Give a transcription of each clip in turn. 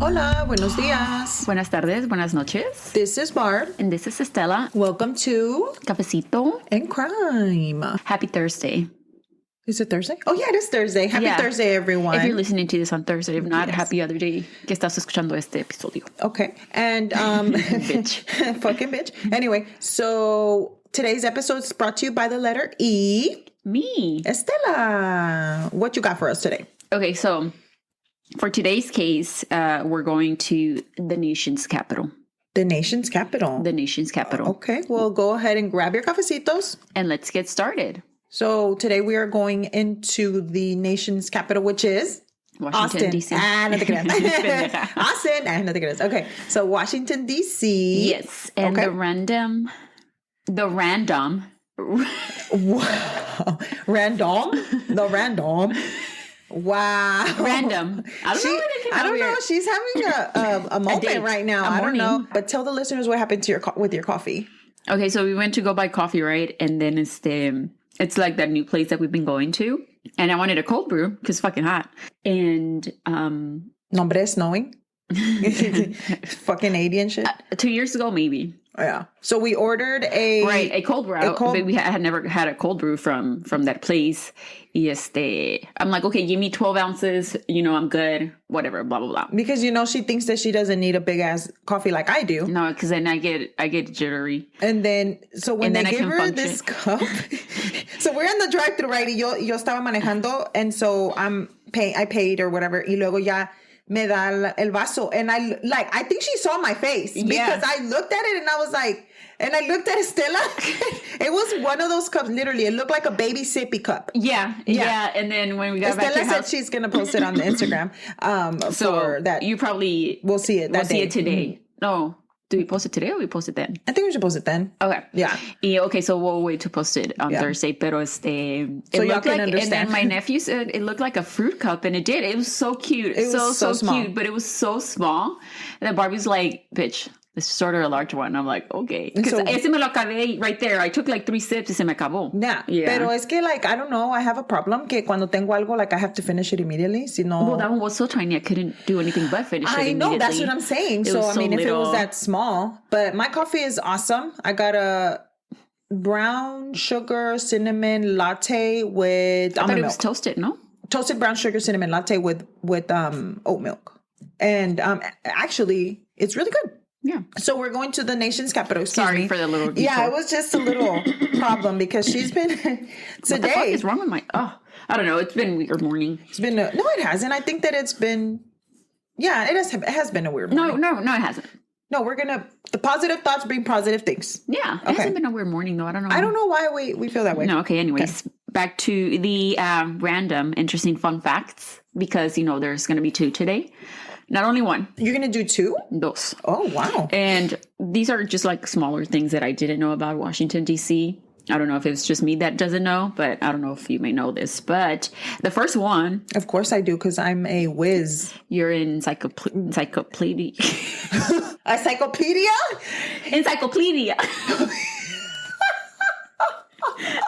Hola, buenos días. Buenas tardes, buenas noches. This is Barb. And this is Estela. Welcome to Cafecito and Crime. Happy Thursday. Is it Thursday? Oh, yeah, it is Thursday. Happy Thursday, everyone. If you're listening to this on Thursday, if not, happy other day que estás escuchando este episodio. Okay. And, Bitch. Fucking bitch. Anyway, so today's episode is brought to you by the letter E. Me. Estela, what you got for us today? Okay, so for today's case, we're going to the nation's capital. The nation's capital. The nation's capital. Okay, well, go ahead and grab your cafecitos. And let's get started. So today we are going into the nation's capital, which is Washington, D.C. No te creas. Austin. No te creas. Okay, so Washington, D.C. Yes, and the random. Wow. Random? The random. Wow. Random. I don't know. She's having a moment right now. I don't know. But tell the listeners what happened to with your coffee. Okay, so we went to go buy coffee, right? And then it's like that new place that we've been going to. And I wanted a cold brew because it's fucking hot. And Nombre es knowing. Fucking 80 and shit. 2 years ago, maybe. Yeah. So we ordered a cold brew. But we had never had a cold brew from that place. I'm like, okay, give me 12 ounces. I'm good. Whatever, blah, blah, blah. Because, she thinks that she doesn't need a big ass coffee like I do. No, because then I get jittery. And then, so when they give her this cup, so we're in the drive-thru, right? Y yo estaba manejando. And so I paid or whatever. Y luego ya me da el vaso. And I think she saw my face because I looked at it and I was like, and I looked at Estela. It was one of those cups, literally. It looked like a baby sippy cup. Yeah. And then when we got back to Estela said she's going to post it on the Instagram. So for that. You probably we'll see it that day. See it today. Mm-hmm. No. Do we post it today or we post it then? I think we should post it then. Okay. Yeah. Okay, so we'll wait to post it on Thursday. Pero so y'all can understand. And then my nephew said it looked like a fruit cup, and it did. It was so cute. It was so cute, but it was so small. And then Barbie's like, bitch, this is sort of a large one. I'm like, okay. Because ese me lo acabé right there. I took like 3 sips y se me acabó. Yeah. Pero es que I don't know. I have a problem que cuando tengo algo, I have to finish it immediately. Well, that one was so tiny. I couldn't do anything but finish it immediately. I know. That's what I'm saying. So, I mean, if it was that small. But my coffee is awesome. I got a brown sugar cinnamon latte with I thought almond it was milk. Toasted, no? Toasted brown sugar cinnamon latte with oat milk. And actually, it's really good. Yeah. So we're going to the nation's capital. Sorry for the little detour. Yeah, it was just a little problem because she's been today. What the fuck is wrong with my? Oh, I don't know. It's been a weird morning. It's been no, it hasn't. I think that it's been. Yeah, it has been a weird morning. No, it hasn't. No, the positive thoughts bring positive things. Yeah, it hasn't been a weird morning though. I don't know. I don't know why we feel that way. No, okay. Anyways, back to the random interesting fun facts because there's going to be 2 today. Not only 1. You're going to do 2? Dos. Oh, wow. And these are just like smaller things that I didn't know about Washington, D.C. I don't know if it's just me that doesn't know, but I don't know if you may know this. But the first one. Of course I do, because I'm a whiz. You're in encyclopedia. Encyclopedia? Encyclopedia.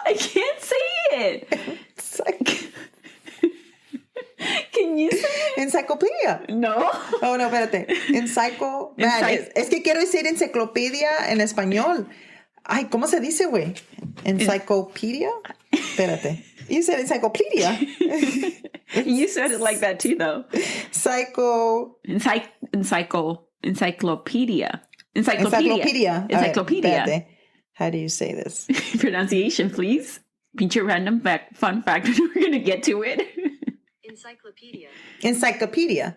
I can't say it. Can you say it? Encyclopedia. No. Oh, no, espérate. Es que quiero decir enciclopedia en español. Ay, ¿cómo se dice, güey? Encyclopedia? Espérate. You said encyclopedia. You said it like that too, though. Encyclopedia. Espérate. How do you say this? Pronunciation, please. Pinch a random fun fact. We're going to get to it. Encyclopedia.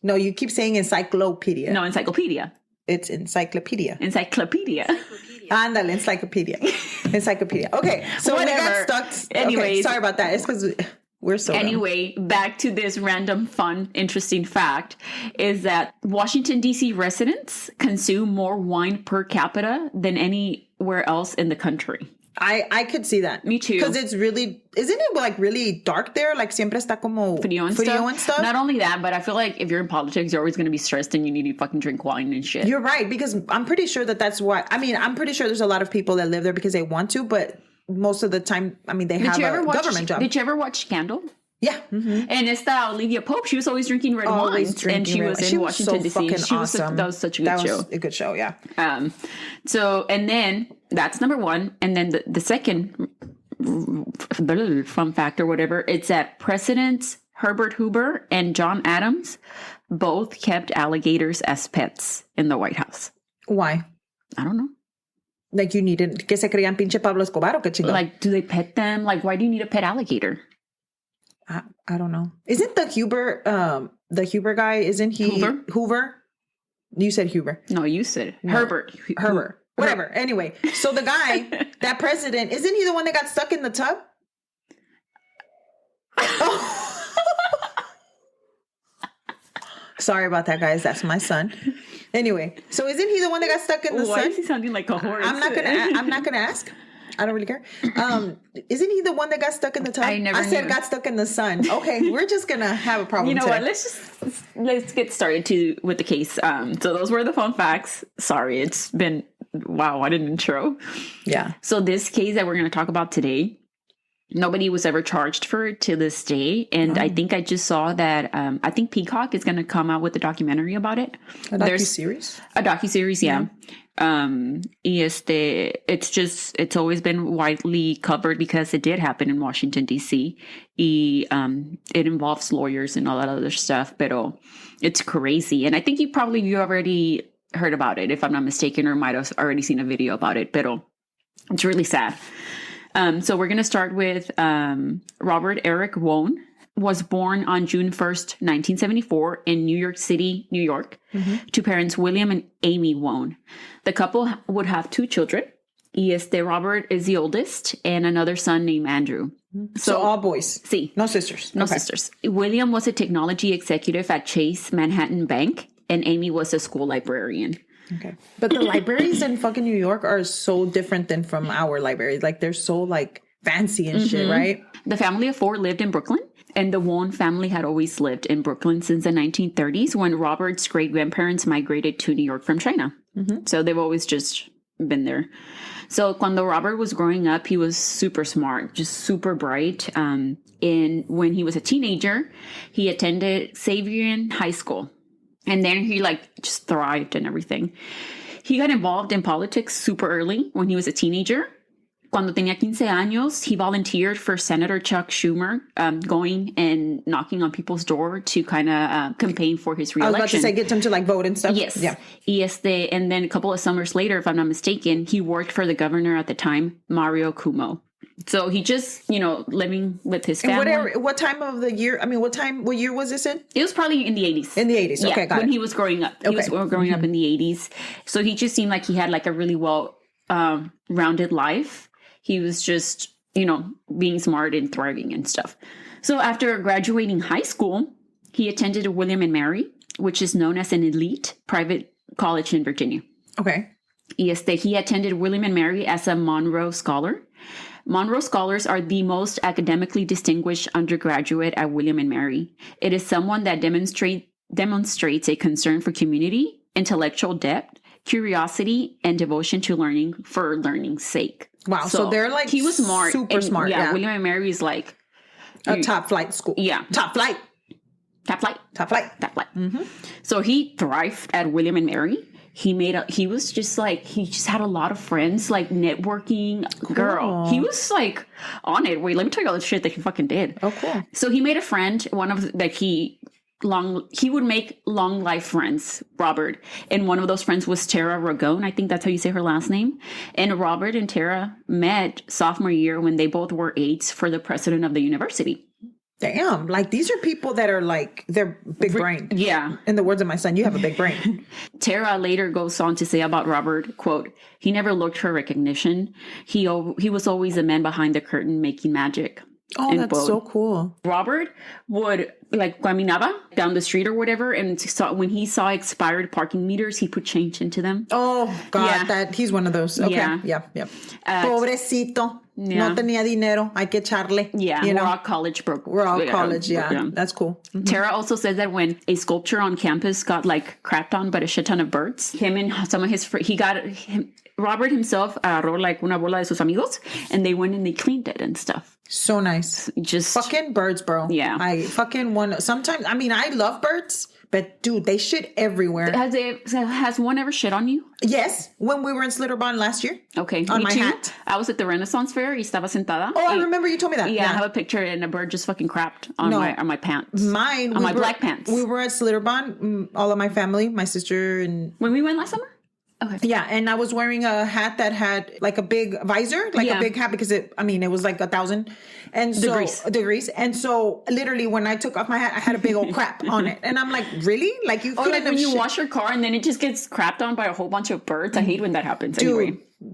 No, you keep saying encyclopedia. No, encyclopedia. It's encyclopedia. Ándale, encyclopedia. Okay, so we got stuck. Anyways. Okay, sorry about that. It's because we're so Anyway, back to this random, fun, interesting fact is that Washington, D.C. residents consume more wine per capita than anywhere else in the country. I could see that. Me too. Because isn't it really dark there? Like siempre está como frío and stuff. Not only that, but I feel like if you're in politics, you're always going to be stressed and you need to fucking drink wine and shit. You're right, because I'm pretty sure that's why. I mean, I'm pretty sure there's a lot of people that live there because they want to, but most of the time, I mean, they have a government job. Did you ever watch Scandal? Yeah. Mm-hmm. And esta Olivia Pope, she was always drinking red wine. And she was in Washington, D.C. She was awesome. That was such a good show. A good show, yeah. So, and then that's number one. And then the second fun fact or whatever, it's that Presidents Herbert Hoover and John Adams both kept alligators as pets in the White House. Why? I don't know. Like you needed, que se creían pinche Pablo Escobar o qué chingo? Like, do they pet them? Like, why do you need a pet alligator? I don't know. Isn't the Huber guy, isn't he? Hoover? You said Huber. No, you said Herbert. Herbert. Whatever. Anyway, so the guy, that president, isn't he the one that got stuck in the tub? Oh. Sorry about that, guys. That's my son. Anyway, so isn't he the one that got stuck in the sun? Why is he sounding like a horse? I'm not gonna ask. I don't really care. Isn't he the one that got stuck in the tub? I said got stuck in the sun. Okay, we're just gonna have a problem. You know today. what? Let's get started with the case. So those were the fun facts. Sorry, it's been what an intro. Yeah. So this case that we're going to talk about today, nobody was ever charged for it to this day. And I think I just saw that I think Peacock is going to come out with a documentary about it. A docuseries? A docuseries, yeah. It's always been widely covered because it did happen in Washington, D.C. It involves lawyers and all that other stuff, but it's crazy. And I think you already heard about it, if I'm not mistaken, or might have already seen a video about it, but it's really sad. So we're going to start with Robert Eric Wone. Was born on June 1st, 1974 in New York City, New York, to parents William and Amy Wone. The couple would have 2 children. Robert is the oldest and another son named Andrew. So all boys. Sí. No sisters. No sisters. William was a technology executive at Chase Manhattan Bank and Amy was a school librarian. Okay. But the libraries in fucking New York are so different than from our libraries. Like they're so like fancy and shit, right? The family of 4 lived in Brooklyn. And the Wone family had always lived in Brooklyn since the 1930s when Robert's great-grandparents migrated to New York from China. So they've always just been there. So cuando Robert was growing up, he was super smart, just super bright. And when he was a teenager, he attended Xavier High School. And then he just thrived and everything. He got involved in politics super early when he was a teenager. Cuando tenía 15 años, he volunteered for Senator Chuck Schumer, going and knocking on people's door to kind of campaign for his reelection. I was about to say, get them to vote and stuff. Yes. Yeah. And then a couple of summers later, if I'm not mistaken, he worked for the governor at the time, Mario Cuomo. So he just, living with his family. And what time of the year? I mean, what year was this in? It was probably in the 80s. In the 80s. Okay, got it. When he was growing up. He was growing up in the 80s. So he just seemed like he had a really well-rounded life. He was just, being smart and thriving and stuff. So after graduating high school, he attended William and Mary, which is known as an elite private college in Virginia. Okay. He attended William and Mary as a Monroe Scholar. Monroe Scholars are the most academically distinguished undergraduate at William and Mary. It is someone that demonstrates a concern for community, intellectual depth, curiosity, and devotion to learning for learn's sake. Wow. So they're he was smart. Super smart. Yeah. William and Mary is a top flight school. Yeah. Top flight. Mm-hmm. So he thrived at William and Mary. He was just he just had a lot of friends, networking. Cool. Girl. He was on it. Wait, let me tell you all the shit that he fucking did. Oh, cool. So he made a friend, he would make long life friends, Robert. And one of those friends was Tara Ragone. I think that's how you say her last name. And Robert and Tara met sophomore year when they both were aides for the president of the university. Damn. These are people that are they're big brain. Yeah. In the words of my son, you have a big brain. Tara later goes on to say about Robert, quote, he never looked for recognition. He was always a man behind the curtain making magic. Oh, that's so cool. Robert would like caminaba down the street or whatever, and when he saw expired parking meters, he put change into them. Oh God, he's one of those. Okay, yeah. Pobrecito. No tenía dinero. Hay que echarle. Yeah, we're all college broke. We're all college. Yeah, that's cool. Mm-hmm. Tara also says that when a sculpture on campus got like crapped on by a shit ton of birds, him and some of his friends, Robert himself agarró like una bola de sus amigos, and they went and they cleaned it and stuff. So nice. Just fucking birds, bro. Yeah. I fucking want. Sometimes, I mean, I love birds, but dude, they shit everywhere. Has one ever shit on you? Yes, when we were in Slitterbond last year. Okay, on me my too. hat. I was at the Renaissance Fair. Y estaba sentada. Oh, I remember you told me that. Yeah, I have a picture, and a bird just fucking crapped on my pants. Mine on my black pants. We were at Slitterbond, all of my family, my sister, and when we went last summer. Okay. Yeah, and I was wearing a hat that had like a big visor, like a big hat, because it was like 1,000 and degrees. And so literally when I took off my hat, I had a big old crap on it. And I'm like, really? Like you couldn't like when you wash your car and then it just gets crapped on by a whole bunch of birds. I hate when that happens.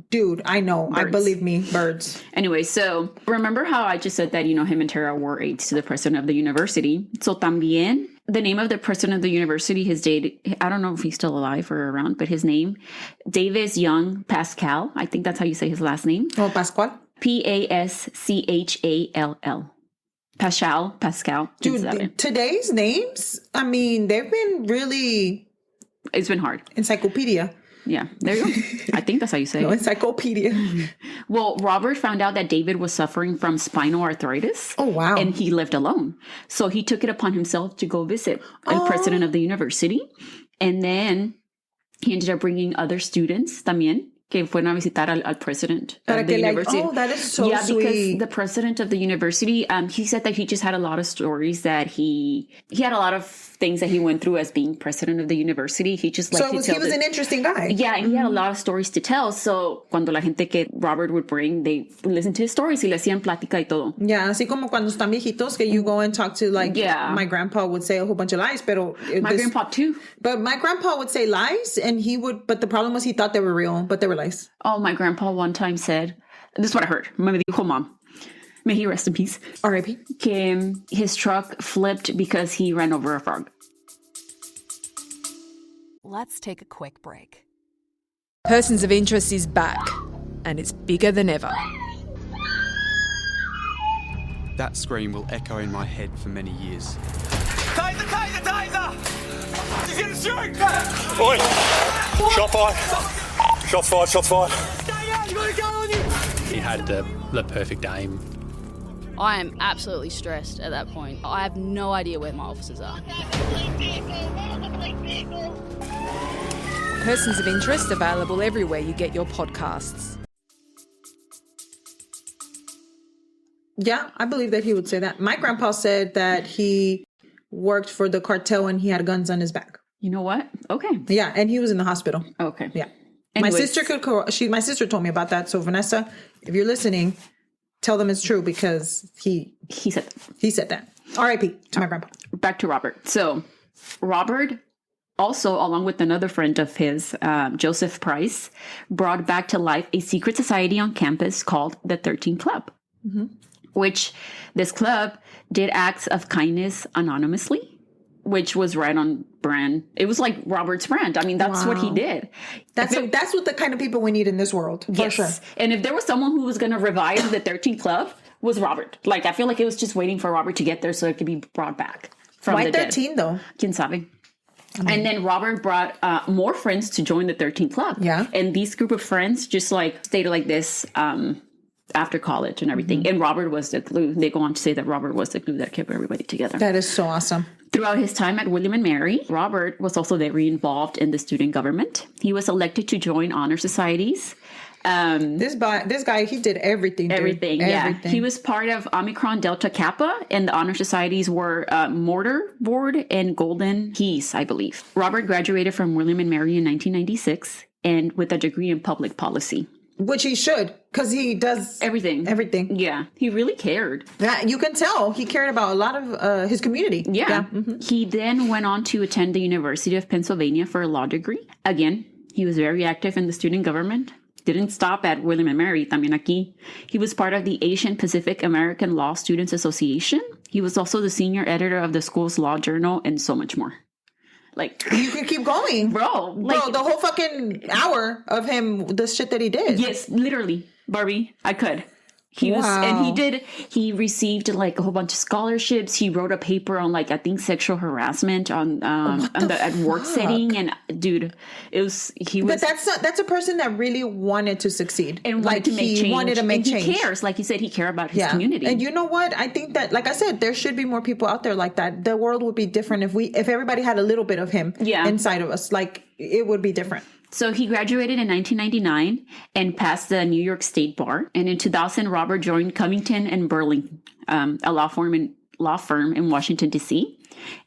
Dude, I know. Birds. I believe me, birds. Anyway, so remember how I just said that, him and Tara were aides to the president of the university. So también, the name of the president of the university, his date, I don't know if he's still alive or around, but his name, Davis Young Pascal. I think that's how you say his last name. Oh, Pascual? Paschall. Pascal. Dude, today's names, I mean, they've been really... It's been hard. Encyclopedia. Yeah, there you go. I think that's how you say it. Encyclopedia. Well, Robert found out that David was suffering from spinal arthritis. Oh, wow. And he lived alone. So he took it upon himself to go visit the president of the university. And then he ended up bringing other students también, que fueron a visitar al president of the university. That is so sweet. Yeah, because the president of the university, he said that he just had a lot of stories that he had a lot of things that he went through as being president of the university. He just liked to tell. He was an interesting guy. Yeah, and he had a lot of stories to tell. So cuando la gente que Robert would bring, they listened to his stories y le hacían plática y todo. Yeah, así como cuando están viejitos, que you go and talk to my grandpa would say a whole bunch of lies, pero grandpa too. But my grandpa would say lies, and but the problem was he thought they were real, but they were lies. Oh, my grandpa one time said, this is what I heard. Me dijo mom. May he rest in peace. R.I.P. His truck flipped because he ran over a frog. Let's take a quick break. Persons of Interest is back, and it's bigger than ever. That scream will echo in my head for many years. Taser! He's gonna shoot! Oi! Shot fired! Shots fired! Stay out! You gotta go on you! He had the perfect aim. I am absolutely stressed at that point. I have no idea where my officers are. Persons of Interest available everywhere you get your podcasts. Yeah, I believe that he would say that. My grandpa said that he worked for the cartel and he had guns on his back. You know what? Okay. Yeah, and he was in the hospital. Okay. Yeah. Anyways. My sister told me about that. So Vanessa, if you're listening, tell them it's true because he said that. R.I.P. to my grandpa. Back to Robert. So Robert also, along with another friend of his, Joseph Price, brought back to life a secret society on campus called the 13 Club, which this club did acts of kindness anonymously, which was right on brand. It was like Robert's brand. I mean, that's what he did. That's what the kind of people we need in this world, for sure. And if there was someone who was going to revive the 13 Club, was Robert. Like, I feel like it was just waiting for Robert to get there so it could be brought back from Why the 13 dead. Though? Quien sabe. And then Robert brought more friends to join the 13 Club. Yeah. And these group of friends just stayed like this after college and everything. And Robert was the glue. They go on to say that Robert was the glue that kept everybody together. That is so awesome. Throughout his time at William & Mary, Robert was also very involved in the student government. He was elected to join honor societies. This guy, he did everything. Dude. Everything. He was part of Omicron Delta Kappa, and the honor societies were Mortar Board and Golden Keys, I believe. Robert graduated from William & Mary in 1996, and with a degree in public policy. Which he should, because he does everything. Yeah, he really cared. That you can tell he cared about a lot of his community. Yeah. He then went on to attend the University of Pennsylvania for a law degree. Again, he was very active in the student government. Didn't stop at William & Mary. También aquí. He was part of the Asian Pacific American Law Students Association. He was also the senior editor of the school's law journal and so much more. Like, you could keep going, bro. Like, the whole fucking hour of him, the shit that he did. Yes, literally, Barbie. I could. He was, and he received like a whole bunch of scholarships. He wrote a paper on like, I think, sexual harassment at work setting. And dude, but that's a person that really wanted to succeed. And wanted to make change. Wanted to make change. He cares. Like you said, he cared about his community. And you know what? I think that, like I said, there should be more people out there like that. The world would be different if everybody had a little bit of him inside of us. Like, it would be different. So he graduated in 1999 and passed the New York State Bar. And in 2000, Robert joined Covington and Burling, a law firm in Washington, D.C.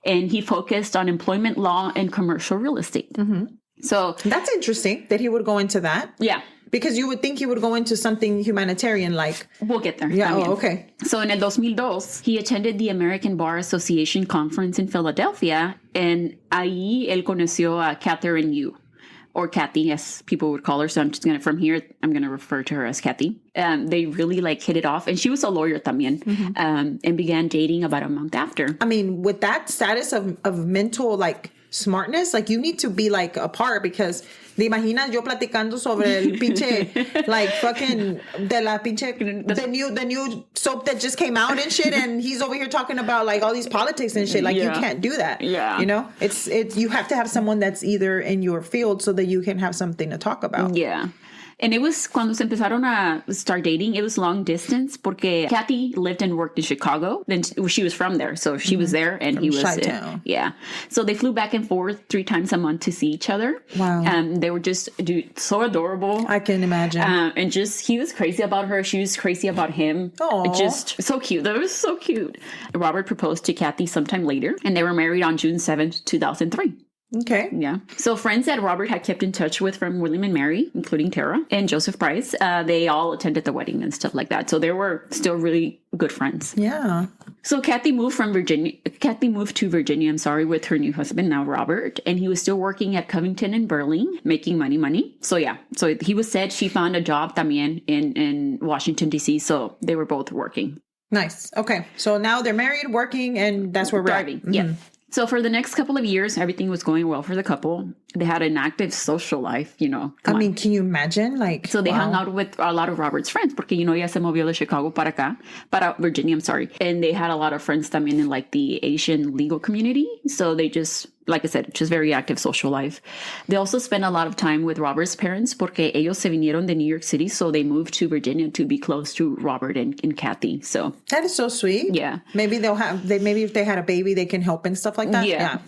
And he focused on employment law and commercial real estate. Mm-hmm. So that's interesting that he would go into that. Yeah. Because you would think he would go into something humanitarian like... We'll get there. Yeah, okay. So en el 2002, he attended the American Bar Association conference in Philadelphia. And ahí él conoció a Catherine Yu. Or Kathy, as people would call her. So I'm just going to, from here, I'm going to refer to her as Kathy. They really like hit it off. And she was a lawyer también, and began dating about a month after. I mean, with that status of mental, like, smartness, like, you need to be, like, apart because te imaginas yo platicando sobre el pinche, like, fucking, de la pinche, the new soap that just came out and shit, and he's over here talking about, like, all these politics and shit. Like, you can't do that. Yeah. You know? It's you have to have someone that's either in your field so that you can have something to talk about. Yeah. And it was cuando se empezaron a start dating, it was long distance porque Kathy lived and worked in Chicago. Then she was from there. So she was there and he was Chi-town. Yeah. So they flew back and forth 3 times a month to see each other. Wow. They were just so adorable. I can imagine. And just, he was crazy about her. She was crazy about him. Aww. Just so cute. That was so cute. Robert proposed to Kathy sometime later and they were married on June 7th, 2003. Okay. Yeah. So friends that Robert had kept in touch with from William and Mary, including Tara and Joseph Price, they all attended the wedding and stuff like that. So they were still really good friends. Yeah. So Kathy moved to Virginia, with her new husband, now Robert, and he was still working at Covington and Burling, making money. So yeah. So he was said she found a job también in Washington, D.C. So they were both working. Nice. Okay. So now they're married, working, and that's where we're at. Yeah. So for the next couple of years, everything was going well for the couple. They had an active social life, you know. I mean, can you imagine? Like, so they hung out with a lot of Robert's friends porque, you know, ella se movió de Chicago para Virginia, I'm sorry. And they had a lot of friends también in like the Asian legal community. So they just, like I said, just very active social life. They also spent a lot of time with Robert's parents porque ellos se vinieron de New York City. So they moved to Virginia to be close to Robert and Kathy. So that is so sweet. Yeah. Maybe maybe if they had a baby, they can help and stuff like that. Yeah.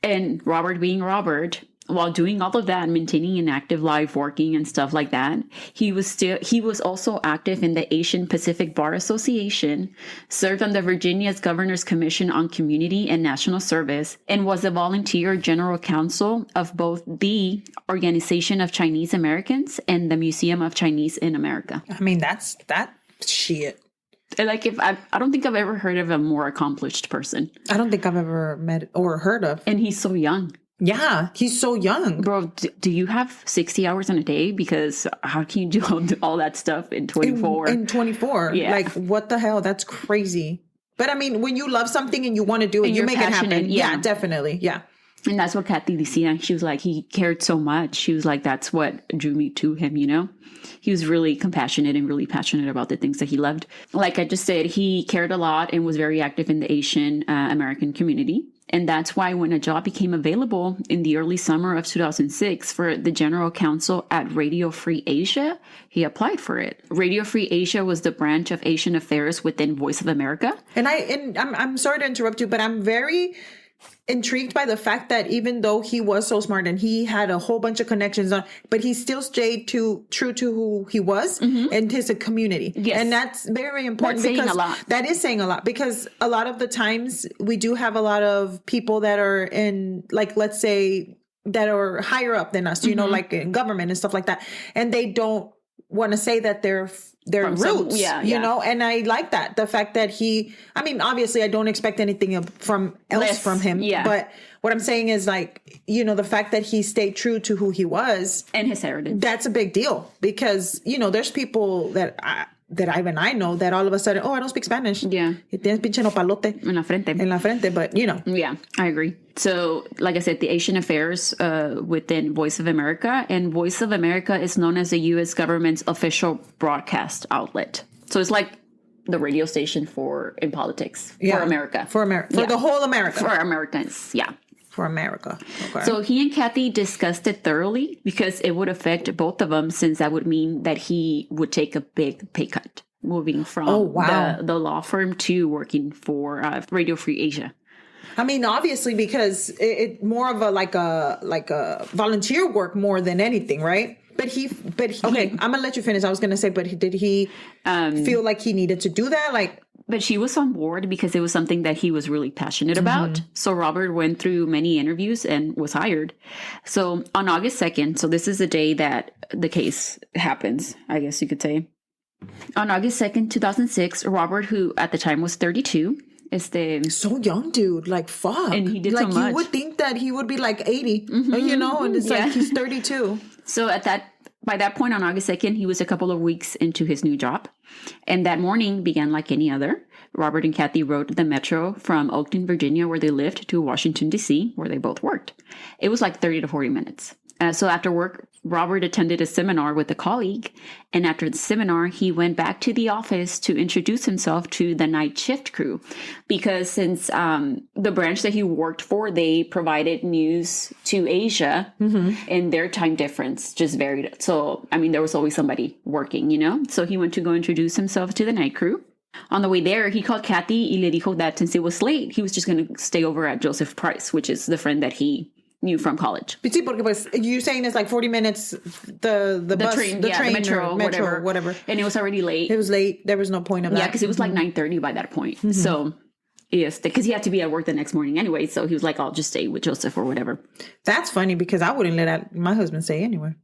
And Robert being Robert, while doing all of that, maintaining an active life, working and stuff like that, he was also active in the Asian Pacific Bar Association, served on the Virginia's Governor's Commission on Community and National Service, and was a volunteer general counsel of both the Organization of Chinese Americans and the Museum of Chinese in America. I mean, that's that shit. Like, I don't think I've ever heard of a more accomplished person. I don't think I've ever met or heard of. And he's so young. Yeah, he's so young. Bro, do you have 60 hours in a day? Because how can you do all that stuff in 24? In 24. Yeah. Like, what the hell? That's crazy. But I mean, when you love something and you want to do it, you make it happen. Yeah, definitely. Yeah. And that's what Kathy decía. She was like, he cared so much. She was like, that's what drew me to him, you know? He was really compassionate and really passionate about the things that he loved. Like I just said, he cared a lot and was very active in the Asian American community. And that's why when a job became available in the early summer of 2006 for the general counsel at Radio Free Asia, he applied for it. Radio Free Asia was the branch of Asian affairs within Voice of America. And I'm sorry to interrupt you, but I'm very intrigued by the fact that even though he was so smart and he had a whole bunch of connections but he still stayed true to who he was and his community. Yes. And that's very important. That's saying a lot. That is saying a lot because a lot of the times we do have a lot of people that are in, like, let's say that are higher up than us, you know, like in government and stuff like that. And they don't want to say that they're roots, you know, and I like that. The fact that I mean, obviously I don't expect anything from him, but what I'm saying is, like, you know, the fact that he stayed true to who he was and his heritage, that's a big deal because, you know, there's people that that I know that all of a sudden, I don't speak Spanish. Yeah. Tienes pinche nopalote. En la frente. En la frente, but you know. Yeah, I agree. So, like I said, the Asian affairs within Voice of America, and Voice of America is known as the U.S. government's official broadcast outlet. So it's like the radio station in politics for America. For the whole America. For Americans, yeah. For America. Okay. So he and Kathy discussed it thoroughly because it would affect both of them, since that would mean that he would take a big pay cut moving from the law firm to working for Radio Free Asia. I mean, obviously, because it more of a volunteer work more than anything, right? But he okay, I'm gonna let you finish. I was gonna say, but did he feel like he needed to do that? But she was on board because it was something that he was really passionate about. So Robert went through many interviews and was hired. So on August 2nd, so this is the day that the case happens, I guess you could say. On August 2nd, 2006, Robert, who at the time was 32, so young, dude, fuck. And he did so much. You would think that he would be 80, you know, and it's he's 32. So by that point on August 2nd, he was a couple of weeks into his new job. And that morning began like any other. Robert and Kathy rode the metro from Oakland, Virginia, where they lived, to Washington, D.C., where they both worked. It was 30 to 40 minutes. So after work, Robert attended a seminar with a colleague. And after the seminar, he went back to the office to introduce himself to the night shift crew. Because since the branch that he worked for, they provided news to Asia, and their time difference just varied. So, I mean, there was always somebody working, you know? So he went to go introduce himself to the night crew. On the way there, he called Kathy y le dijo that since it was late, he was just going to stay over at Joseph Price, which is the friend that he knew from college. Sí, porque pues you're saying it's 40 minutes the bus, train, the train, the metro, whatever. And it was already late. It was late. There was no point of that. Yeah, because it was 9:30 by that point. So, yes, because he had to be at work the next morning anyway. So he was I'll just stay with Joseph or whatever. That's funny because I wouldn't let my husband stay anywhere.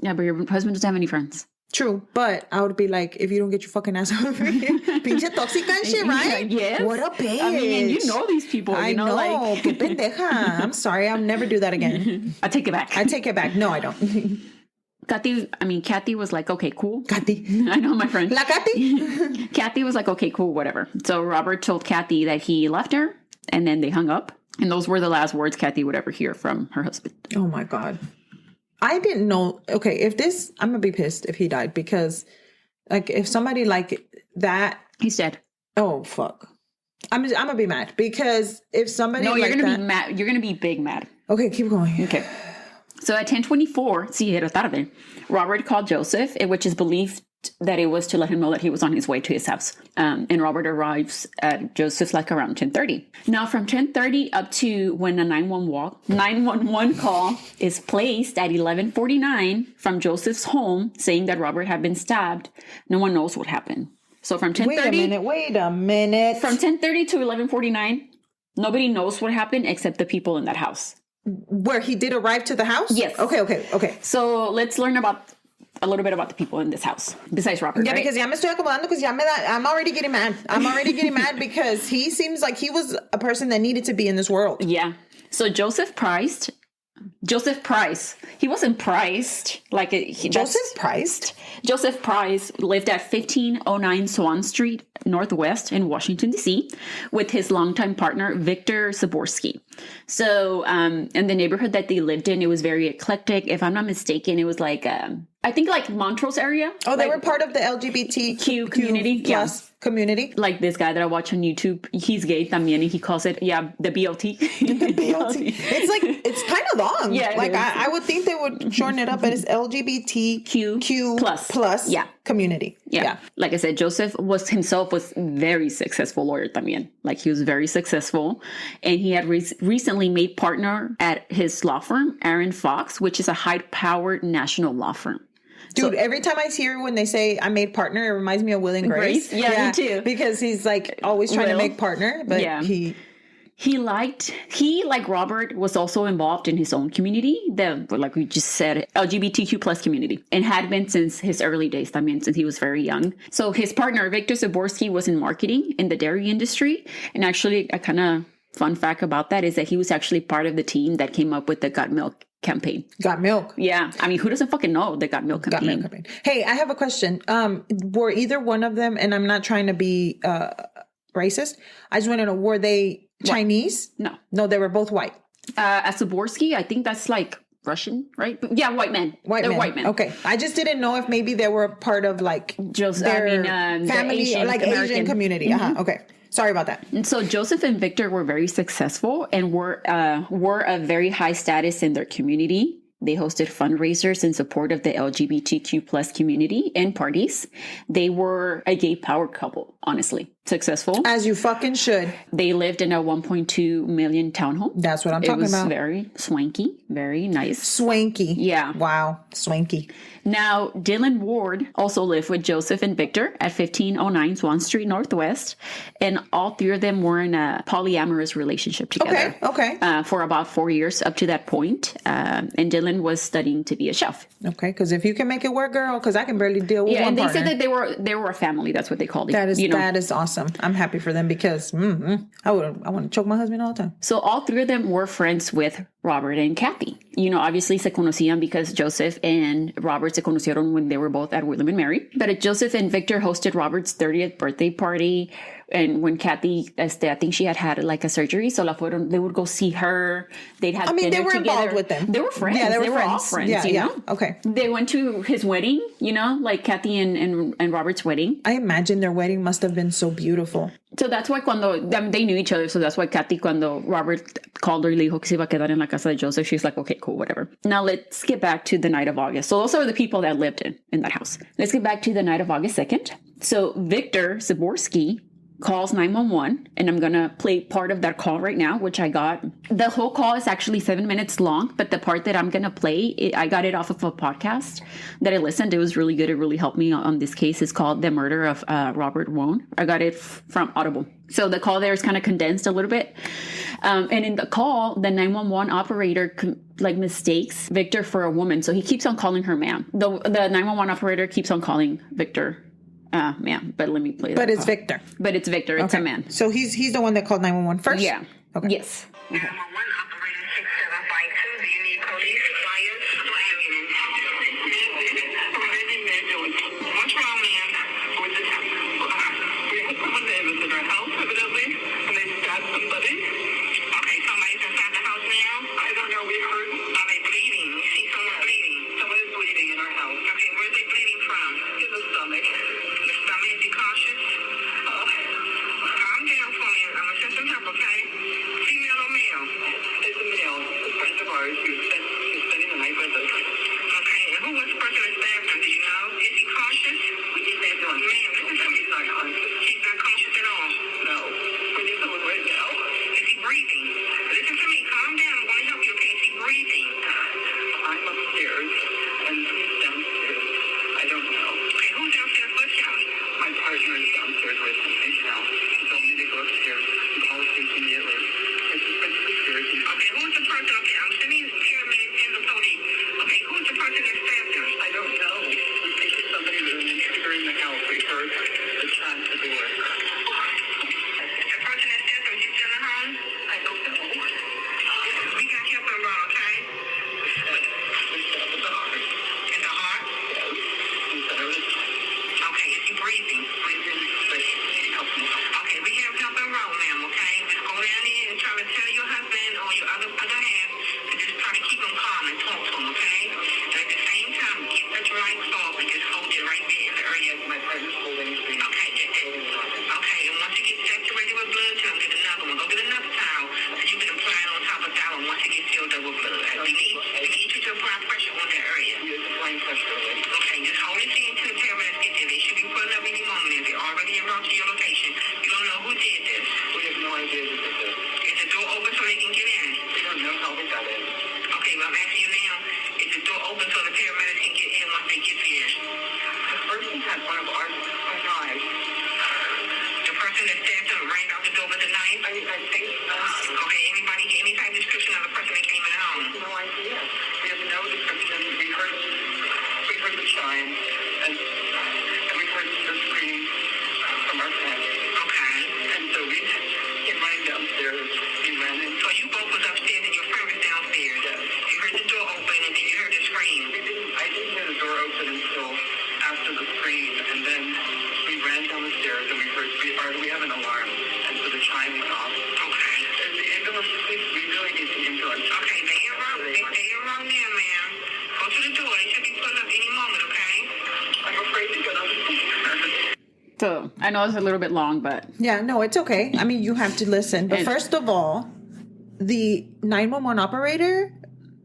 Yeah, but your husband doesn't have any friends. True, but I would be if you don't get your fucking ass over here, pinche tóxica and shit, right? Yes. What a bitch. I mean, and you know these people. I know. Que pendeja. I'm sorry. I'll never do that again. I take it back. No, I don't. Kathy was okay, cool. Kathy. I know, my friend. La Kathy? Kathy was okay, cool, whatever. So Robert told Kathy that he left her, and then they hung up. And those were the last words Kathy would ever hear from her husband. Oh, my God. I didn't know. Okay, I'm going to be pissed if he died because, if somebody that. He's dead. Oh, fuck. I'm going to be mad because if somebody. No, you're going to be mad. You're going to be big mad. Okay, keep going. Okay. So at 10:24, era tarde, Robert called Joseph, which is believed that it was to let him know that he was on his way to his house. And Robert arrives at Joseph's around 10:30. Now from 10:30 up to when a 911 call is placed at 11:49 from Joseph's home saying that Robert had been stabbed, no one knows what happened. So from 10:30... Wait a minute. From 10:30 to 11:49, nobody knows what happened except the people in that house. Where he did arrive to the house? Yes. Okay. So let's learn a little bit about the people in this house, besides Robert. Yeah, right? because ya me estoy acomodando because I'm already getting mad. I'm already getting mad because he seems like he was a person that needed to be in this world. Yeah. So Joseph Price, he wasn't priced. Joseph Price lived at 1509 Swan Street, Northwest in Washington, D.C., with his longtime partner, Victor Zaborsky. So in the neighborhood that they lived in, it was very eclectic. If I'm not mistaken, it was I think Montrose area. Oh, they were part of the LGBTQ community. Plus community. Like this guy that I watch on YouTube, he's gay también, and he calls it, the BLT. The BLT. It's kind of long. Yeah. I would think they would shorten it up, but it's LGBTQ plus community. Yeah. Like I said, Joseph himself was very successful lawyer también. He was very successful. And he had recently made partner at his law firm, Aaron Fox, which is a high-powered national law firm. Dude, every time I hear when they say I made partner, it reminds me of Will and Grace. Yeah, me too. Because he's always trying to make partner, but he like Robert was also involved in his own community, like we just said, LGBTQ plus community, and had been since his early days, since he was very young. So his partner, Victor Zaborsky, was in marketing in the dairy industry. And actually a kind of fun fact about that is that he was actually part of the team that came up with the Gut Milk campaign. Got milk. Yeah. I mean, who doesn't fucking know the Got Milk campaign? Hey, I have a question. Were either one of them, and I'm not trying to be racist, I just want to know, were they Chinese? No. No, they were both white. Zaborsky, I think that's like Russian, right? But yeah, white men. They're white men. Okay. I just didn't know if maybe they were part of like their family, Asian, like American. Asian community. Okay. Sorry about that. And so Joseph and Victor were very successful and were a very high status in their community. They hosted fundraisers in support of the LGBTQ plus community and parties. They were a gay power couple, honestly. Successful. As you fucking should. They lived in a 1.2 million townhome. That's what I'm talking about. It was very swanky, very nice. Swanky. Yeah. Wow. Swanky. Now, Dylan Ward also lived with Joseph and Victor at 1509 Swan Street Northwest, and all three of them were in a polyamorous relationship together. Okay. For about 4 years up to that point. And Dylan was studying to be a chef. Okay, because if you can make it work, girl, because I can barely deal with one and they partner. said that they were a family. That's what they called it. That is awesome. I'm happy for them because I want to choke my husband all the time. So all three of them were friends with Robert and Kathy. Obviously se conocían because Joseph and Robert se conocieron when they were both at William and Mary. But Joseph and Victor hosted Robert's 30th birthday party. And when Kathy, I think she had like a surgery, so they would go see her. They'd have dinner they were together. involved with them. They were friends. Yeah, they were all friends. Yeah, you know? Okay. They went to his wedding, like Kathy and Robert's wedding. I imagine their wedding must have been so beautiful. So that's why they knew each other. So that's why Kathy, cuando Robert called her y le dijo que se iba a quedar en la casa de Joseph, she's like, okay, cool, whatever. Now let's get back to the night of August. So those are the people that lived in that house. Let's get back to the night of August 2nd. So Victor Zaborsky calls 911, and I'm gonna play part of that call right now, which I got. The whole call is actually 7 minutes long, but the part that I'm gonna play, I got it off of a podcast that I listened. It was really good. It really helped me on this case. It's called The Murder of Robert Wone. I got it from Audible. So the call there is kind of condensed a little bit. And in the call, the 911 operator mistakes Victor for a woman. So he keeps on calling her ma'am. The 911 operator keeps on calling Victor ma'am, but let me play that. But it's Victor. But it's Victor. It's a man. So he's the one that called 911 first? Yeah. Okay. Yes. Okay. 911 operator 6752. Do you need police, fire, or ambulance? What's wrong, ma'am? We had someone that was in our house, evidently, and they stabbed somebody. Okay, somebody's inside the house now? I don't know. We heard. Are they bleeding? You see someone bleeding? Someone is bleeding in our house. Okay, where's they bleeding from? In the stomach. Be cautious. Calm down for me. I'm gonna send some help, okay? Female or male? It's a male. It's a friend of ours who's spending the night with us. Okay, and who was the person that stabbed him? Do you know? Is he cautious? We need to do it. Ma'am, listen to me. He's not conscious. He's not conscious at all? No. We need someone right now. Is he breathing? Listen to me. Calm down. I'm gonna help you, okay? Is he breathing? I'm upstairs and he's downstairs. I don't know. Okay, who's downstairs with you? My partner is downstairs with me right now. He told me to go upstairs and call the police immediately. I suspect the security. Okay, who's the person? Okay, I'm sending the paramedics and the police. Okay, who's the person that stabbed him? I don't know. We think it's somebody with an intruder in the house. We heard the chant at the door. The person that stabbed him, is he still at home? I don't know. We got help him wrong, okay? We stabbed in the heart. In the heart? Yes. We said it was. Okay, is he breathing? Breathing, but he helped me. Okay, we have help and roll, ma'am, okay? Just go down there and try to tell your husband or your other half to just try to keep him calm and talk to him, okay? And at the same time, get the dry cloth and just hold it right there in the area. My partner's holding it. Okay, okay, and once it gets saturated with blood, tell him get another one. Go get another towel so you can apply it on top of that one once it gets filled up with blood. We need you to apply pressure on that area. You're applying pressure. Okay, just hold it in until the paramedics get there. They should be pulling up any moment if they're already around to your location. You don't know who did this. We have no idea who did this. Is the door open so they can get in? We don't know how they got in. Okay, well, I'm asking you now, is the door open so the paramedics can get in once they get here? The person had one of our knives. The person that stabbed him ran out the door with a knife? I think so. Okay, anybody get any type of description of the person that came in the home? No idea. We have no description. We heard the chime, and we heard the scream from our family. Okay. And so we came running downstairs. We ran in. So you both was upstairs and your friend was downstairs? Yes. You heard the door open? So I know it's a little bit long, but yeah, no, it's okay. I mean, you have to listen. But first of all, the 911 operator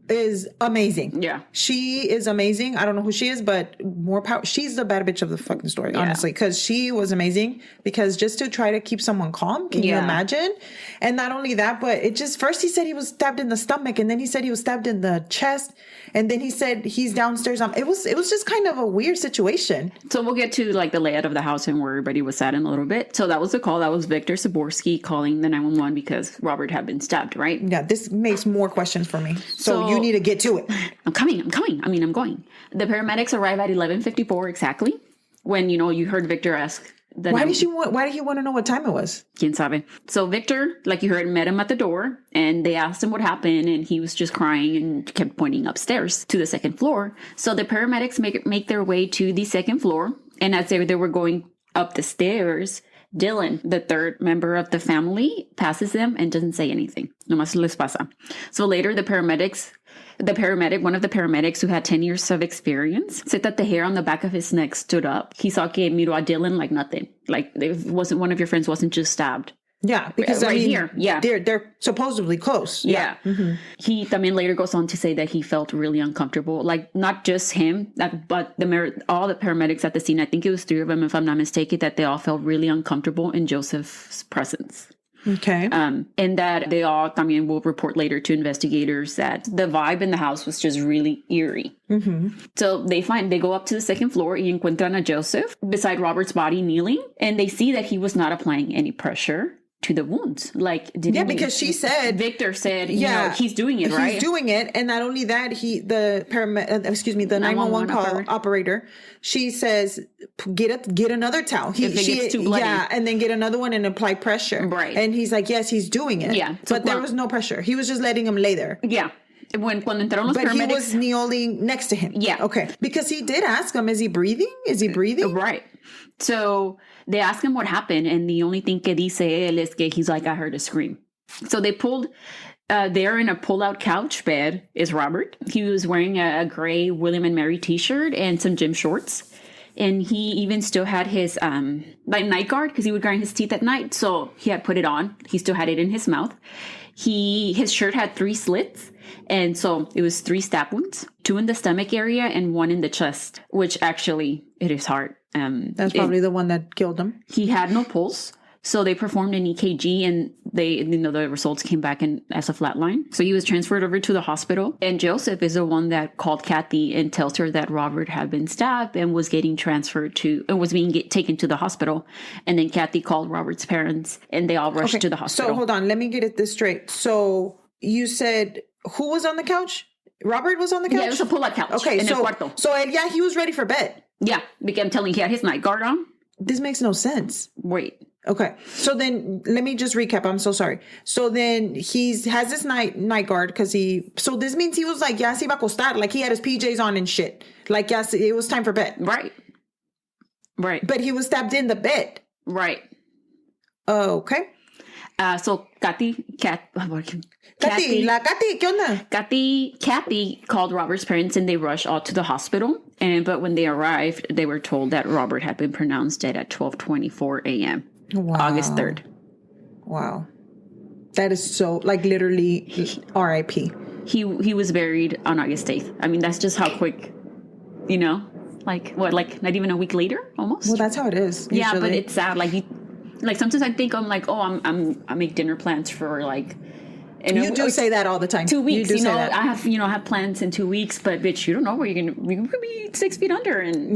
is amazing. Yeah. She is amazing. I don't know who she is, but more power. She's the bad bitch of the fucking story, honestly, because she was amazing. Because just to try to keep someone calm, can you imagine? And not only that, but it just, first he said he was stabbed in the stomach, and then he said he was stabbed in the chest, and then he said he's downstairs. It was just kind of a weird situation. So we'll get to like the layout of the house and where everybody was at in a little bit. So that was the call. That was Victor Saborski calling the 911 because Robert had been stabbed, right? Yeah, this makes more questions for me. So you need to get to it. I'm coming. I mean, I'm going. The paramedics arrive at 11:54 exactly when, you heard Victor ask. Why did he want to know what time it was? Quien sabe. So Victor, like you heard, met him at the door and they asked him what happened and he was just crying and kept pointing upstairs to the second floor. So the paramedics make their way to the second floor, and as they were going up the stairs, Dylan, the third member of the family, passes them and doesn't say anything. Nomás les pasa. So later one of the paramedics who had 10 years of experience said that the hair on the back of his neck stood up. He saw que miró a Dylan like nothing. Like it wasn't one of your friends wasn't just stabbed. Yeah, because right here. Yeah. They're supposedly close. Yeah. Mm-hmm. He también later goes on to say that he felt really uncomfortable. Like not just him, but all the paramedics at the scene, I think it was 3 of them, if I'm not mistaken, that they all felt really uncomfortable in Joseph's presence. Okay. And that they all también will report later to investigators that the vibe in the house was just really eerie. Mm-hmm. So they go up to the second floor y encuentran a Joseph beside Robert's body kneeling, and they see that he was not applying any pressure to the wounds. Like, because she said, Victor said, he's doing it, right? He's doing it. And not only that, the 911 call operator, she says, get another towel. If it gets too bloody. Yeah. And then get another one and apply pressure. Right. And he's like, yes, he's doing it. Yeah. But there was no pressure. He was just letting him lay there. Yeah. Cuando entraron los but paramedics, he was kneeling next to him. Yeah. Okay. Because he did ask him, is he breathing? Right. So they asked him what happened, and the only thing que dice él es que he's like, I heard a scream. So they pulled, there in a pull-out couch bed is Robert. He was wearing a gray William and Mary t-shirt and some gym shorts. And he even still had his night guard because he would grind his teeth at night. So he had put it on. He still had it in his mouth. His shirt had 3 slits. And so it was 3 stab wounds, 2 in the stomach area and 1 in the chest, which actually it is hard. That's probably the one that killed him. He had no pulse. So they performed an EKG and the results came back as a flat line. So he was transferred over to the hospital. And Joseph is the one that called Kathy and tells her that Robert had been stabbed and was getting transferred was being taken to the hospital. And then Kathy called Robert's parents and they all rushed to the hospital. So hold on, let me get this straight. So you said who was on the couch? Robert was on the couch? Yeah, it was a pull-out couch. Okay, in el cuarto. So he was ready for bed. Yeah, because I'm telling you, he had his night guard on. This makes no sense. Wait. Okay. So then let me just recap. I'm so sorry. So then has this night guard because so this means he was like, ya se iba a acostar. Like he had his PJs on and shit. Like, yes, it was time for bed. Right. But he was stabbed in the bed. Right. Okay. So Kathy, ¿qué onda? Kathy called Robert's parents and they rushed all to the hospital. But when they arrived, they were told that Robert had been pronounced dead at 12:24 a.m. Wow. August 3rd. Wow. That is so, like, literally R.I.P. He was buried on August 8th. I mean, that's just how quick, like not even a week later, almost. Well, that's how it is. Usually. Yeah, but it's sad. Like sometimes I think I'm like, I make dinner plans for like. You do say that all the time. 2 weeks, I have plans in 2 weeks, but bitch, you don't know where you could be 6 feet under, and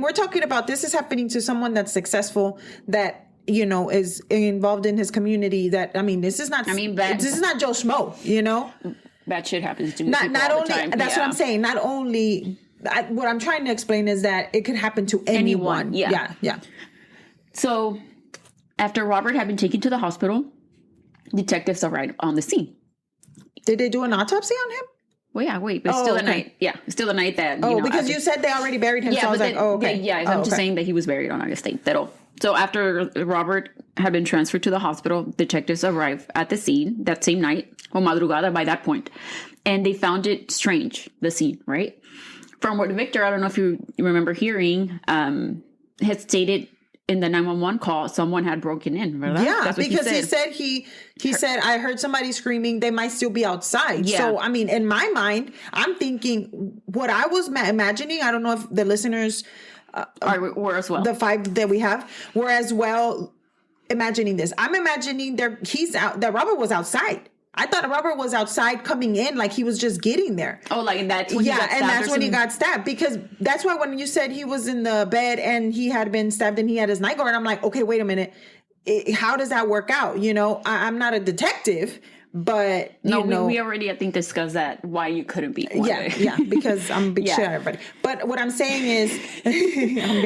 we're talking about this is happening to someone that's successful, that is involved in his community. That this is not. This is not Joe Schmo. Bad shit happens to me. Not only time. That's what I'm saying. Not only what I'm trying to explain is that it could happen to anyone. Yeah. So after Robert had been taken to the hospital, detectives arrived on the scene. Did they do an autopsy on him? Well, yeah, wait, but still the night. Yeah, still the night that. Because you said they already buried him. Yeah, so I was like, okay. Yeah, I'm just saying that he was buried on August 8th. That all. So after Robert had been transferred to the hospital, detectives arrived at the scene that same night, or madrugada by that point, and they found it strange, the scene, right? From what Victor, I don't know if you remember hearing, had stated in the 911 call someone had broken in, right? Yeah, because he said, I heard somebody screaming, they might still be outside. Yeah. So, I mean, in my mind, I'm thinking what I was imagining, I don't know if the listeners were as well. The 5 that we have were as well imagining this. I'm imagining that Robert was outside. I thought Robert was outside coming in, like he was just getting there. Oh, like that's when he got stabbed. Yeah, and that's when he got stabbed. Because that's why when you said he was in the bed and he had been stabbed and he had his night guard, I'm like, okay, wait a minute. How does that work out? You know, I'm not a detective, but we already, I think, discussed that why you couldn't be. Yeah, because I'm beat shit out of everybody. But what I'm saying is,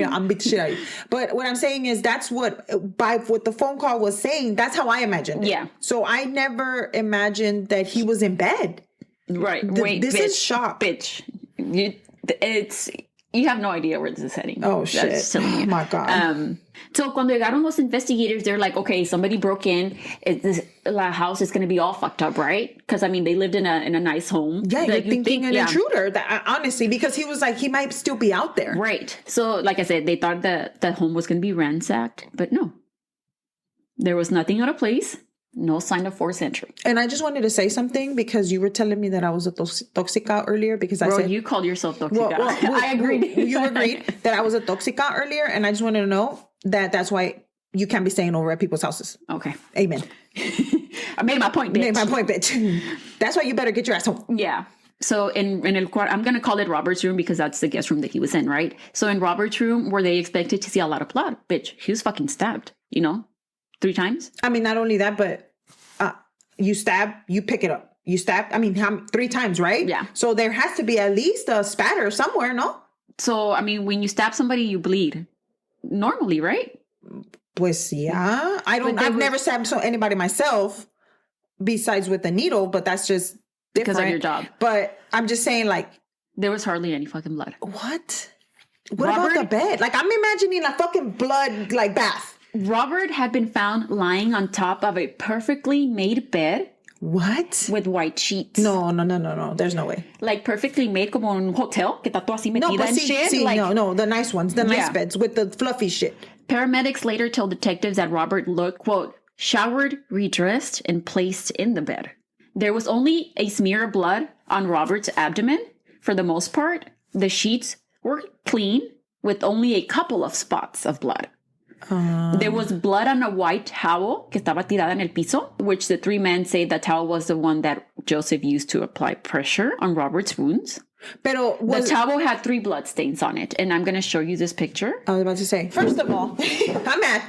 I'm beat shit out of you. But what I'm saying is, that's what the phone call was saying. That's how I imagined it. Yeah. So I never imagined that he was in bed. Right. Wait, this is shock, bitch. You have no idea where this is heading. Oh, shit. Oh, my God. So cuando llegaron los investigators, they're like, okay, somebody broke in. The house is going to be all fucked up, right? Because, I mean, they lived in a nice home. Yeah, you're thinking an intruder, honestly, because he was like, he might still be out there. Right. So, like I said, they thought that the home was going to be ransacked. But no. There was nothing out of place. No sign of forced entry. And I just wanted to say something because you were telling me that I was a toxica earlier because I said... you called yourself toxica. I agreed. You agreed that I was a toxica earlier, and I just wanted to know that that's why you can't be staying over at people's houses. Okay. Amen. I made my point, bitch. That's why you better get your ass home. Yeah. So in el cuarto, I'm going to call it Robert's room because that's the guest room that he was in, right? So in Robert's room, were they expected to see a lot of blood? Bitch, he was fucking stabbed, 3 times? I mean, not only that, but you stab, you pick it up. You stab, 3 times, right? Yeah. So there has to be at least a spatter somewhere, no? So, I mean, when you stab somebody, you bleed. Normally, right? Pues, yeah. I've never stabbed anybody myself besides with a needle, but that's just different. Because of your job. But I'm just saying, like... There was hardly any fucking blood. What about the bed? Like, I'm imagining a fucking blood, like, bath. Robert had been found lying on top of a perfectly made bed. What? With white sheets. No. There's no way. Like perfectly made como un hotel, que está todo así metida en shit. No, the nice ones, the nice beds with the fluffy shit. Paramedics later told detectives that Robert looked, quote, showered, redressed, and placed in the bed. There was only a smear of blood on Robert's abdomen. For the most part, the sheets were clean with only a couple of spots of blood. There was blood on a white towel que estaba tirada en el piso, which the 3 men say the towel was the one that Joseph used to apply pressure on Robert's wounds. Pero the towel had 3 blood stains on it, and I'm going to show you this picture. I was about to say, first of all, I'm mad.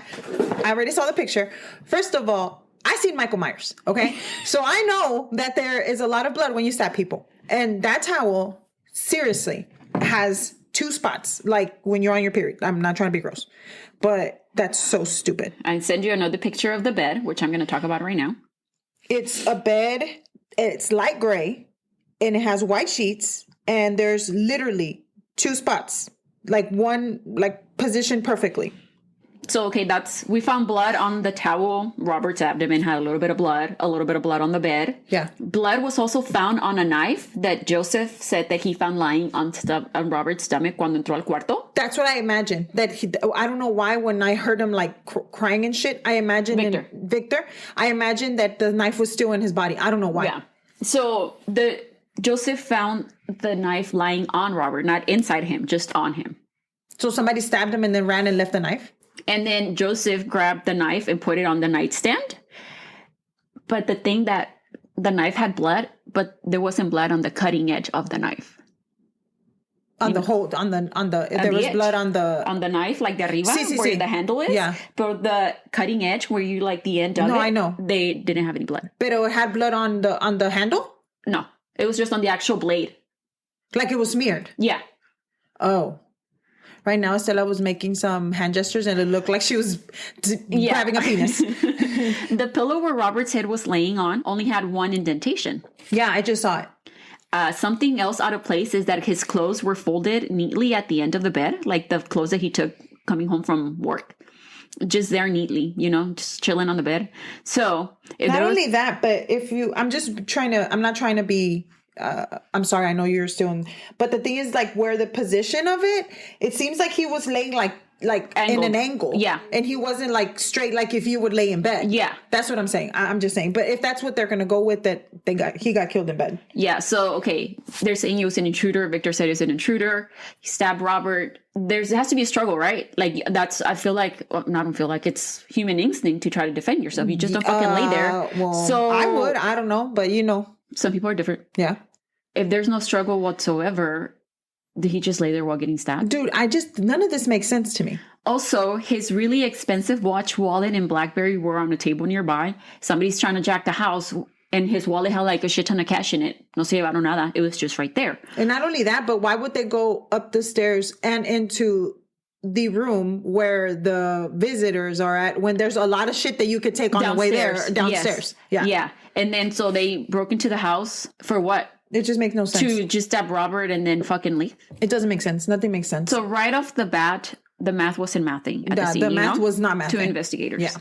I already saw the picture. First of all, I seen Michael Myers, okay? So I know that there is a lot of blood when you stab people. And that towel, seriously, has 2 spots, like when you're on your period. I'm not trying to be gross. But that's so stupid. I send you another picture of the bed, which I'm going to talk about right now. It's a bed. It's light gray, and it has white sheets, and there's literally 2 spots, like one, like positioned perfectly. So, okay, we found blood on the towel. Robert's abdomen had a little bit of blood on the bed. Yeah. Blood was also found on a knife that Joseph said that he found lying on Robert's stomach cuando entró al cuarto. That's what I imagined. I don't know why when I heard him like crying and shit, I imagined Victor. I imagined that the knife was still in his body. I don't know why. Yeah. So Joseph found the knife lying on Robert, not inside him, just on him. So somebody stabbed him and then ran and left the knife? And then Joseph grabbed the knife and put it on the nightstand. But the thing that the knife had blood, but there wasn't blood on the cutting edge of the knife. There was blood on the knife, like the arriba, where the handle is. Yeah. But the cutting edge, where you like the end of it. No, I know. They didn't have any blood. But it had blood on the handle? No, it was just on the actual blade. Like it was smeared? Yeah. Oh. Right now, Estella was making some hand gestures and it looked like she was grabbing a penis. The pillow where Robert's head was laying on only had 1 indentation. Yeah, I just saw it. Something else out of place is that his clothes were folded neatly at the end of the bed, like the clothes that he took coming home from work. Just there neatly, just chilling on the bed. So not only that, but I'm not trying to be... I'm sorry, I know you're still in, but the thing is like where the position of it seems like he was laying like like in an angle. Yeah. And he wasn't like straight, like if you would lay in bed. Yeah. That's what I'm saying. I'm just saying. But if that's what they're going to go with, that he got killed in bed. Yeah. So, okay. They're saying he was an intruder. Victor said he was an intruder. He stabbed Robert. There has to be a struggle, right? Like I feel like, well, I don't feel like it's human instinct to try to defend yourself. You just don't fucking lay there. Well, so I don't know, but some people are different. Yeah. If there's no struggle whatsoever, did he just lay there while getting stabbed? Dude, none of this makes sense to me. Also, his really expensive watch, wallet, and BlackBerry were on a table nearby. Somebody's trying to jack the house, and his wallet had like a shit ton of cash in it. No se llevaron nada. It was just right there. And not only that, but why would they go up the stairs and into the room where the visitors are at when there's a lot of shit that you could take on the way there downstairs? Yes. Yeah. And then so they broke into the house for what? It just makes no sense. To just stab Robert and then fucking leave. It doesn't make sense. Nothing makes sense. So right off the bat, the math wasn't mathing at the scene. The math was not mathing. To investigators. Yeah.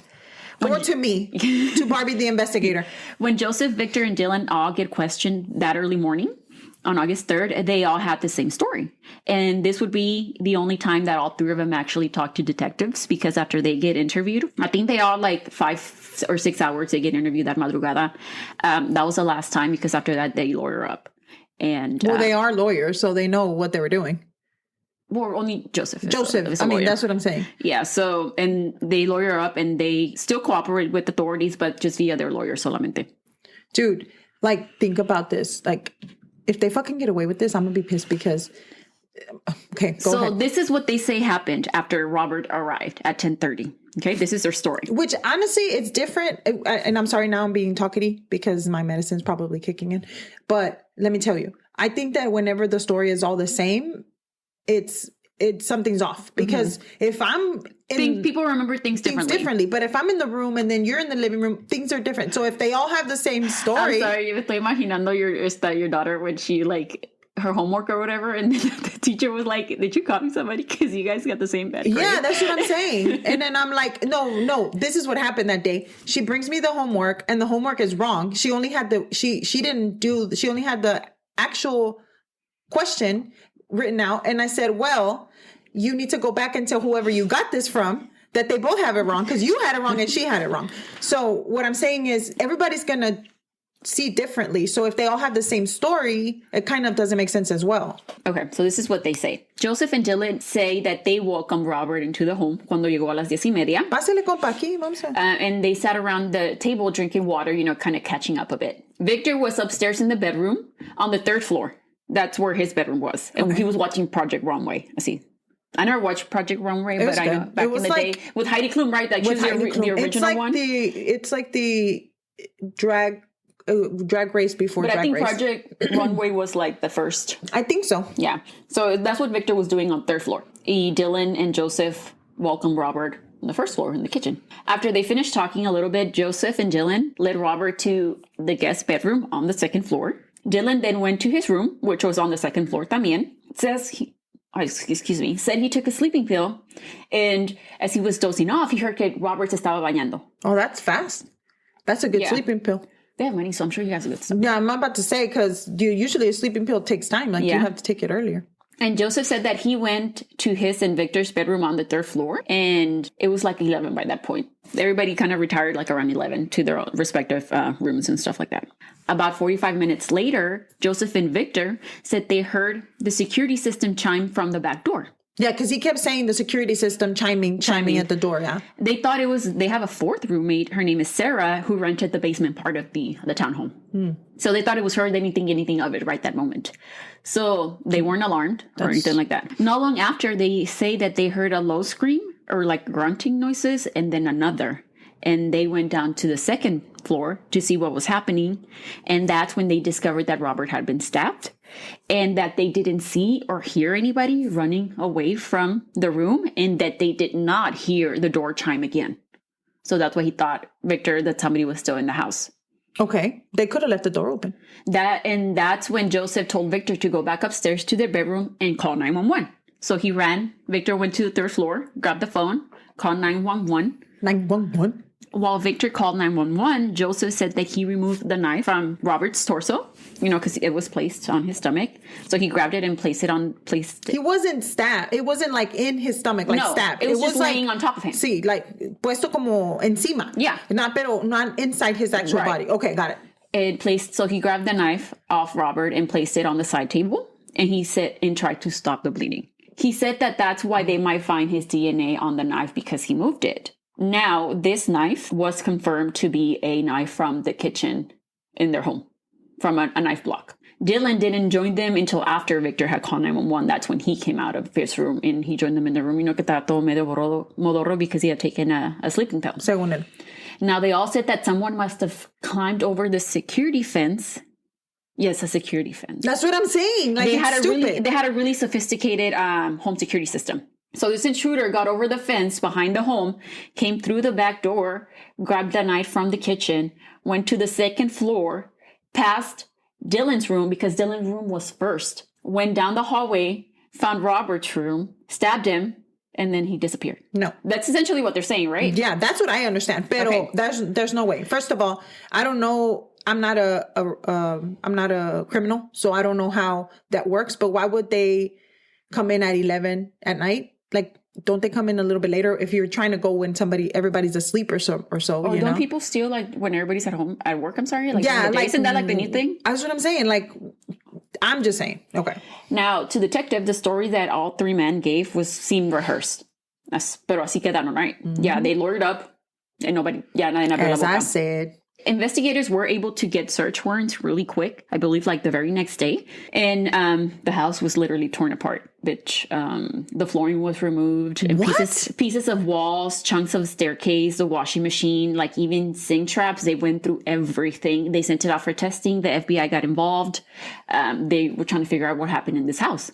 Or to me, to Barbie the investigator. When Joseph, Victor, and Dylan all get questioned that early morning on August 3rd, they all had the same story. And this would be the only time that all three of them actually talk to detectives, because after they get interviewed, I think they all like 5 or 6 hours, they get interviewed that madrugada. That was the last time, because after that, they lawyer up. And well, they are lawyers, so they know what they were doing. Well, only Joseph. I mean, that's what I'm saying. Yeah. So, and they lawyer up and they still cooperate with authorities, but just via their lawyer solamente. Dude, like, think about this. Like, if they fucking get away with this, I'm going to be pissed because... Okay, go ahead. So this is what they say happened after Robert arrived at 10:30. Okay, this is their story. Which, honestly, it's different. And I'm sorry, now I'm being talkative because my medicine's probably kicking in. But let me tell you, I think that whenever the story is all the same, it's something's off. Because if I'm people remember things differently. But if I'm in the room and then you're in the living room, things are different. So if they all have the same story... I'm sorry, yo me estoy imaginando your daughter when she like... her homework or whatever, and then the teacher was like, did you copy somebody because you guys got the same bed? Yeah, that's what I'm saying. And then I'm like, no, this is what happened that day. She brings me the homework and the homework is wrong. She only had she only had the actual question written out. And I said, well, you need to go back and tell whoever you got this from that they both have it wrong, because you had it wrong and she had it wrong. So what I'm saying is everybody's gonna see differently. So if they all have the same story, it kind of doesn't make sense as well. Okay, so this is what they say. Joseph and Dylan say that they welcomed Robert into the home cuando llegó a las 10:30. Pásale, compa, aquí, vamos a... And they sat around the table drinking water, kind of catching up a bit. Victor was upstairs in the bedroom on the 3rd floor. That's where his bedroom was. And he was watching Project Runway. I never watched Project Runway, but I know back in the day with Heidi Klum, right? Like she was the original one. It's like the drag race before but drag race. But I think Project Runway was like the first. I think so. Yeah. So that's what Victor was doing on 3rd floor. Dylan and Joseph welcomed Robert on the 1st floor in the kitchen. After they finished talking a little bit, Joseph and Dylan led Robert to the guest bedroom on the 2nd floor. Dylan then went to his room, which was on the 2nd floor también. Said he took a sleeping pill, and as he was dozing off, he heard que Robert se estaba bañando. Oh, that's fast. That's a good sleeping pill. They have money, so I'm sure he has a good sleeping. Yeah, I'm about to say, because usually a sleeping pill takes time. Like, you have to take it earlier. And Joseph said that he went to his and Victor's bedroom on the 3rd floor, and it was like 11 by that point. Everybody kind of retired like around 11 to their respective rooms and stuff like that. About 45 minutes later, Joseph and Victor said they heard the security system chime from the back door. Yeah, because he kept saying the security system chiming at the door, yeah. They thought they have a 4th roommate. Her name is Sarah, who rented the basement part of the townhome. So they thought it was her. They didn't think anything of it right that moment. So they weren't alarmed or anything like that. Not long after, they say that they heard a low scream or like grunting noises and then another. And they went down to the 2nd floor to see what was happening. And that's when they discovered that Robert had been stabbed and that they didn't see or hear anybody running away from the room and that they did not hear the door chime again. So that's why he thought, Victor, that somebody was still in the house. Okay. They could have left the door open. That's when Joseph told Victor to go back upstairs to their bedroom and call 911. So he ran. Victor went to the 3rd floor, grabbed the phone, called 911. 911? While Victor called 911, Joseph said that he removed the knife from Robert's torso, because it was placed on his stomach. So he grabbed it and placed it. He wasn't stabbed. It wasn't like in his stomach, like stabbed. It was just laying on top of him. Sí, like puesto como encima. Yeah. Not inside his actual body. Okay, got it. So he grabbed the knife off Robert and placed it on the side table. And he said and tried to stop the bleeding. He said that that's why they might find his DNA on the knife, because he moved it. Now, this knife was confirmed to be a knife from the kitchen in their home, from a knife block. Dylan didn't join them until after Victor had called 911. That's when he came out of his room and he joined them in the room. Que estaba todo medio modorro because he had taken a sleeping pill. Según él. Now, they all said that someone must have climbed over the security fence. Yes, a security fence. That's what I'm saying. Like, they had a really sophisticated home security system. So this intruder got over the fence behind the home, came through the back door, grabbed the knife from the kitchen, went to the second floor, passed Dylan's room because Dylan's room was first, went down the hallway, found Robert's room, stabbed him, and then he disappeared. No. That's essentially what they're saying, right? Yeah, that's what I understand. Pero there's no way. First of all, I don't know. I'm not a criminal, so I don't know how that works. But why would they come in at 11 at night? Like, don't they come in a little bit later if you're trying to go when everybody's asleep or so? Oh, don't people steal like when everybody's at home at work? I'm sorry. Like, yeah, like, isn't that like the new thing? That's what I'm saying. Like, I'm just saying. Okay. Now, to detective, the story that all three men gave seemed rehearsed. Pero así quedaron, right? Mm-hmm. Yeah, they lawyered up and nobody. Yeah, nadie abrió la boca. As I said. Investigators were able to get search warrants really quick, I believe like the very next day. And the house was literally torn apart, bitch. The flooring was removed. And pieces of walls, chunks of staircase, the washing machine, like even sink traps. They went through everything. They sent it out for testing. The FBI got involved. They were trying to figure out what happened in this house.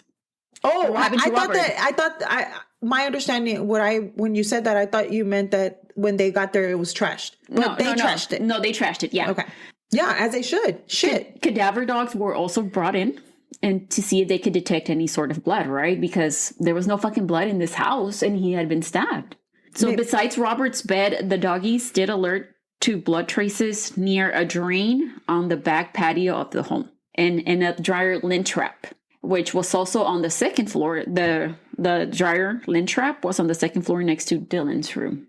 Oh, I thought my understanding, when you said that, I thought you meant that when they got there, it was trashed. But they trashed it. No, they trashed it. Yeah. Okay. Yeah, as they should. Shit. Cadaver dogs were also brought in and to see if they could detect any sort of blood, right? Because there was no fucking blood in this house and he had been stabbed. So besides Robert's bed, the doggies did alert to blood traces near a drain on the back patio of the home and in a dryer lint trap, which was also on the second floor. The dryer lint trap was on the second floor next to Dylan's room.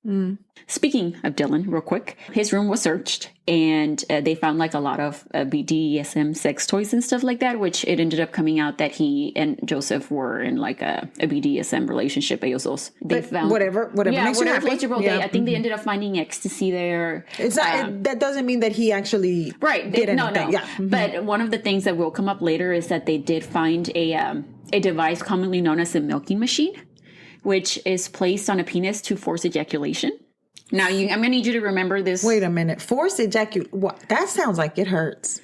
Mm. Speaking of Dylan, real quick, his room was searched and they found like a lot of BDSM sex toys and stuff like that, which it ended up coming out that he and Joseph were in like a BDSM relationship. Ellos dos. They found whatever makes you happy. Yeah. I think they ended up finding ecstasy there. It's not, that doesn't mean that he actually did anything. No. Yeah. Mm-hmm. But one of the things that will come up later is that they did find a device commonly known as a milking machine, which is placed on a penis to force ejaculation. Now, I'm going to need you to remember this. Wait a minute. Force ejaculation? What? That sounds like it hurts.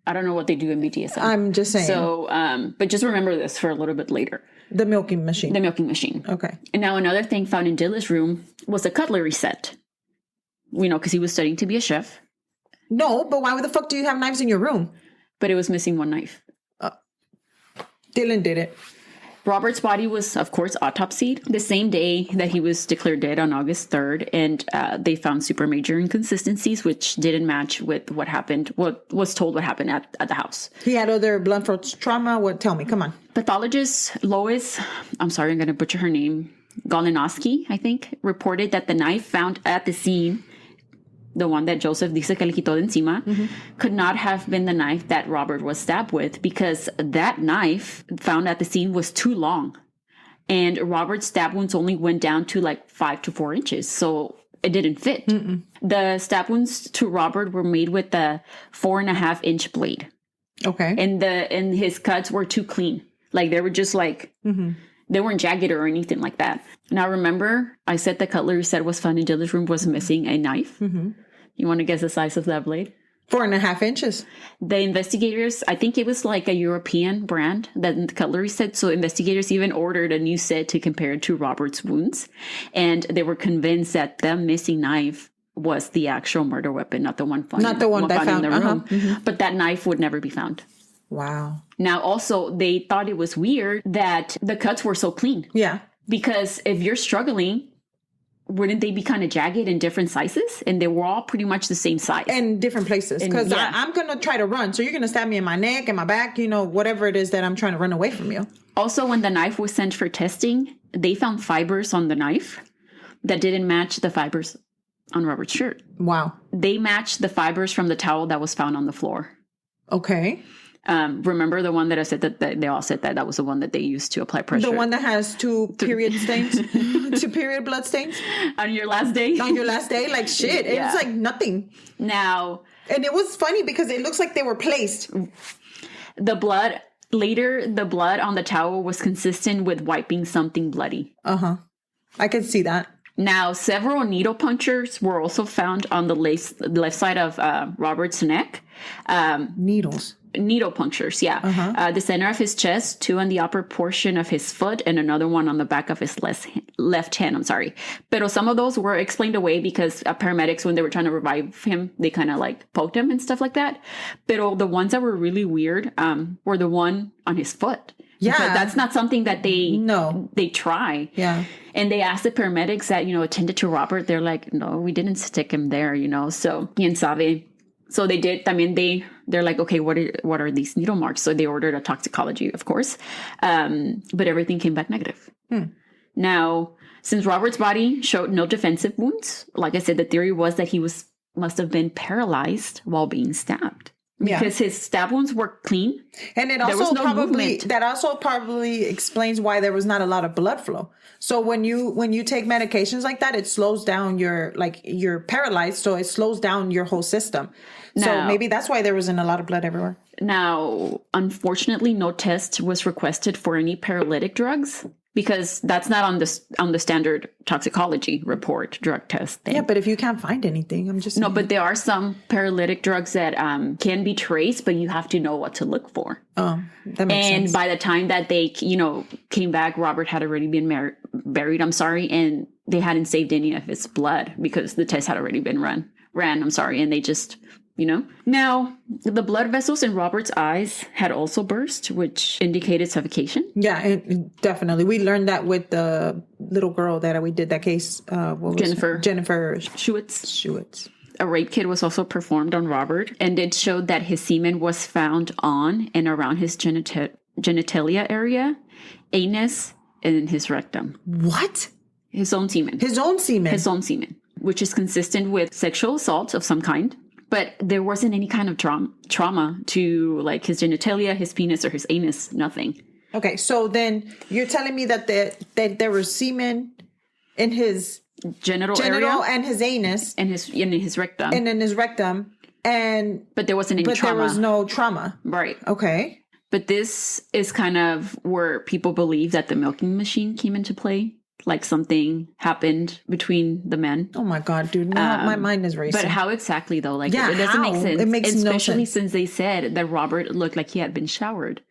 I don't know what they do in BDSM. I'm just saying. So, but just remember this for a little bit later. The milking machine. The milking machine. Okay. And now another thing found in Dylan's room was a cutlery set. Because he was studying to be a chef. No, but why the fuck do you have knives in your room? But it was missing one knife. Dylan did it. Robert's body was, of course, autopsied the same day that he was declared dead on August 3rd, and they found super major inconsistencies, which didn't match with what happened, what was told what happened at the house. He had other blunt force trauma. Tell me, come on. Pathologist Lois, I'm sorry, I'm going to butcher her name, Golinowski, I think, reported that the knife found at the scene, the one that Joseph dice que le quitó de encima, could not have been the knife that Robert was stabbed with because that knife found at the scene was too long. And Robert's stab wounds only went down to like 5 to 4 inches. So it didn't fit. Mm-mm. The stab wounds to Robert were made with the 4.5-inch blade. Okay. And his cuts were too clean. Like they were just like... Mm-hmm. They weren't jagged or anything like that. Now, remember, I said the cutlery set was found in Dylan's room was missing a knife. Mm-hmm. You want to guess the size of that blade? 4.5 inches. The investigators, I think it was like a European brand, that the cutlery set. So investigators even ordered a new set to compare it to Robert's wounds. And they were convinced that the missing knife was the actual murder weapon, not the one found, not the one that found in the room. Mm-hmm. But that knife would never be found. Wow. Now, also, they thought it was weird that the cuts were so clean. Yeah. Because if you're struggling wouldn't they be kind of jagged in different sizes? And they were all pretty much the same size. And different places. Because I'm going to try to run. So you're going to stab me in my neck and my back, whatever it is that I'm trying to run away from you. Also, when the knife was sent for testing, they found fibers on the knife that didn't match the fibers on Robert's shirt. Wow. They matched the fibers from the towel that was found on the floor. Okay. Remember the one that I said that they all said that was the one that they used to apply pressure? The one that has 2 period stains? 2 period blood stains? On your last day? On your last day? Like, shit. Yeah. It's like nothing. Now... And it was funny because it looks like they were placed. The blood on the towel was consistent with wiping something bloody. Uh-huh. I could see that. Now, several needle punctures were also found on the left side of Robert's neck. Needle punctures, yeah. Uh-huh. The center of his chest, 2 on the upper portion of his foot, and another one on the back of his left hand, I'm sorry. But some of those were explained away because paramedics, when they were trying to revive him, they kind of like poked him and stuff like that. But the ones that were really weird were the one on his foot. Yeah. But that's not something that they try. Yeah. And they asked the paramedics that, attended to Robert. They're like, no, we didn't stick him there, So, quién sabe. So they did. I mean, they're like, okay, what are these needle marks? So they ordered a toxicology, of course. But everything came back negative. Now, since Robert's body showed no defensive wounds, like I said, the theory was that he must have been paralyzed while being stabbed. Because his stab wounds were clean. And that also probably explains why there was not a lot of blood flow. So when you take medications like that, it slows down you're paralyzed, so it slows down your whole system. So maybe that's why there wasn't a lot of blood everywhere. Now, unfortunately, no test was requested for any paralytic drugs. Because that's not on the standard toxicology report drug test thing. Yeah, but if you can't find anything, I'm just... No, but there are some paralytic drugs that can be traced, but you have to know what to look for. Oh, that makes sense. And by the time that they, came back, Robert had already been buried, and they hadn't saved any of his blood because the test had already been ran, and they just... Now, the blood vessels in Robert's eyes had also burst, which indicated suffocation. Yeah, definitely. We learned that with the little girl that we did that case. Jennifer Schewitz. A rape kit was also performed on Robert, and it showed that his semen was found on and around his genitalia area, anus, and in his rectum. What? His own semen. Which is consistent with sexual assault of some kind. But there wasn't any kind of trauma to like his genitalia, his penis, or his anus. Nothing. Okay, so then you're telling me that there was semen in his genital area and his anus and in his rectum but there wasn't any trauma. But there was no trauma. Right. Okay. But this is kind of where people believe that the milking machine came into play. Like something happened between the men. Oh my God, dude. Now my mind is racing. But how exactly though? Like, it doesn't make sense. It makes no sense. Especially since they said that Robert looked like he had been showered.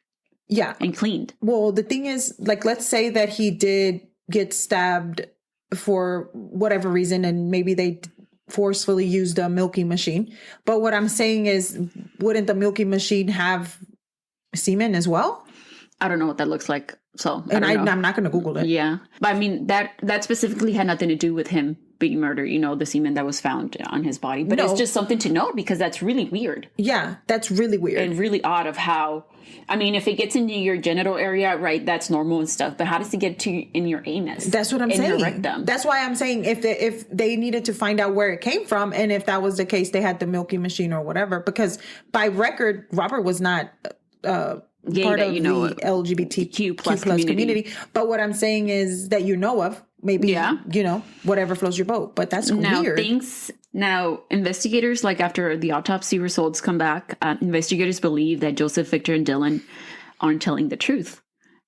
Yeah. And cleaned. Well, the thing is, like, let's say that he did get stabbed for whatever reason, and maybe they forcefully used a milking machine. But what I'm saying is, wouldn't the milking machine have semen as well? I don't know what that looks like. So, I'm not going to Google it. Yeah. But I mean, that specifically had nothing to do with him being murdered, the semen that was found on his body. But it's just something to note because that's really weird. Yeah, that's really weird. And really odd of how, I mean, if it gets into your genital area, right, that's normal and stuff. But how does it get in your anus? That's what I'm saying. In your rectum. That's why I'm saying if they needed to find out where it came from, and if that was the case, they had the milking machine or whatever. Because by record, Robert was not... part of the LGBTQ plus community. But what I'm saying is that of, maybe, whatever floats your boat. But that's weird. Now, investigators, like after the autopsy results come back, investigators believe that Joseph, Victor, and Dylan aren't telling the truth.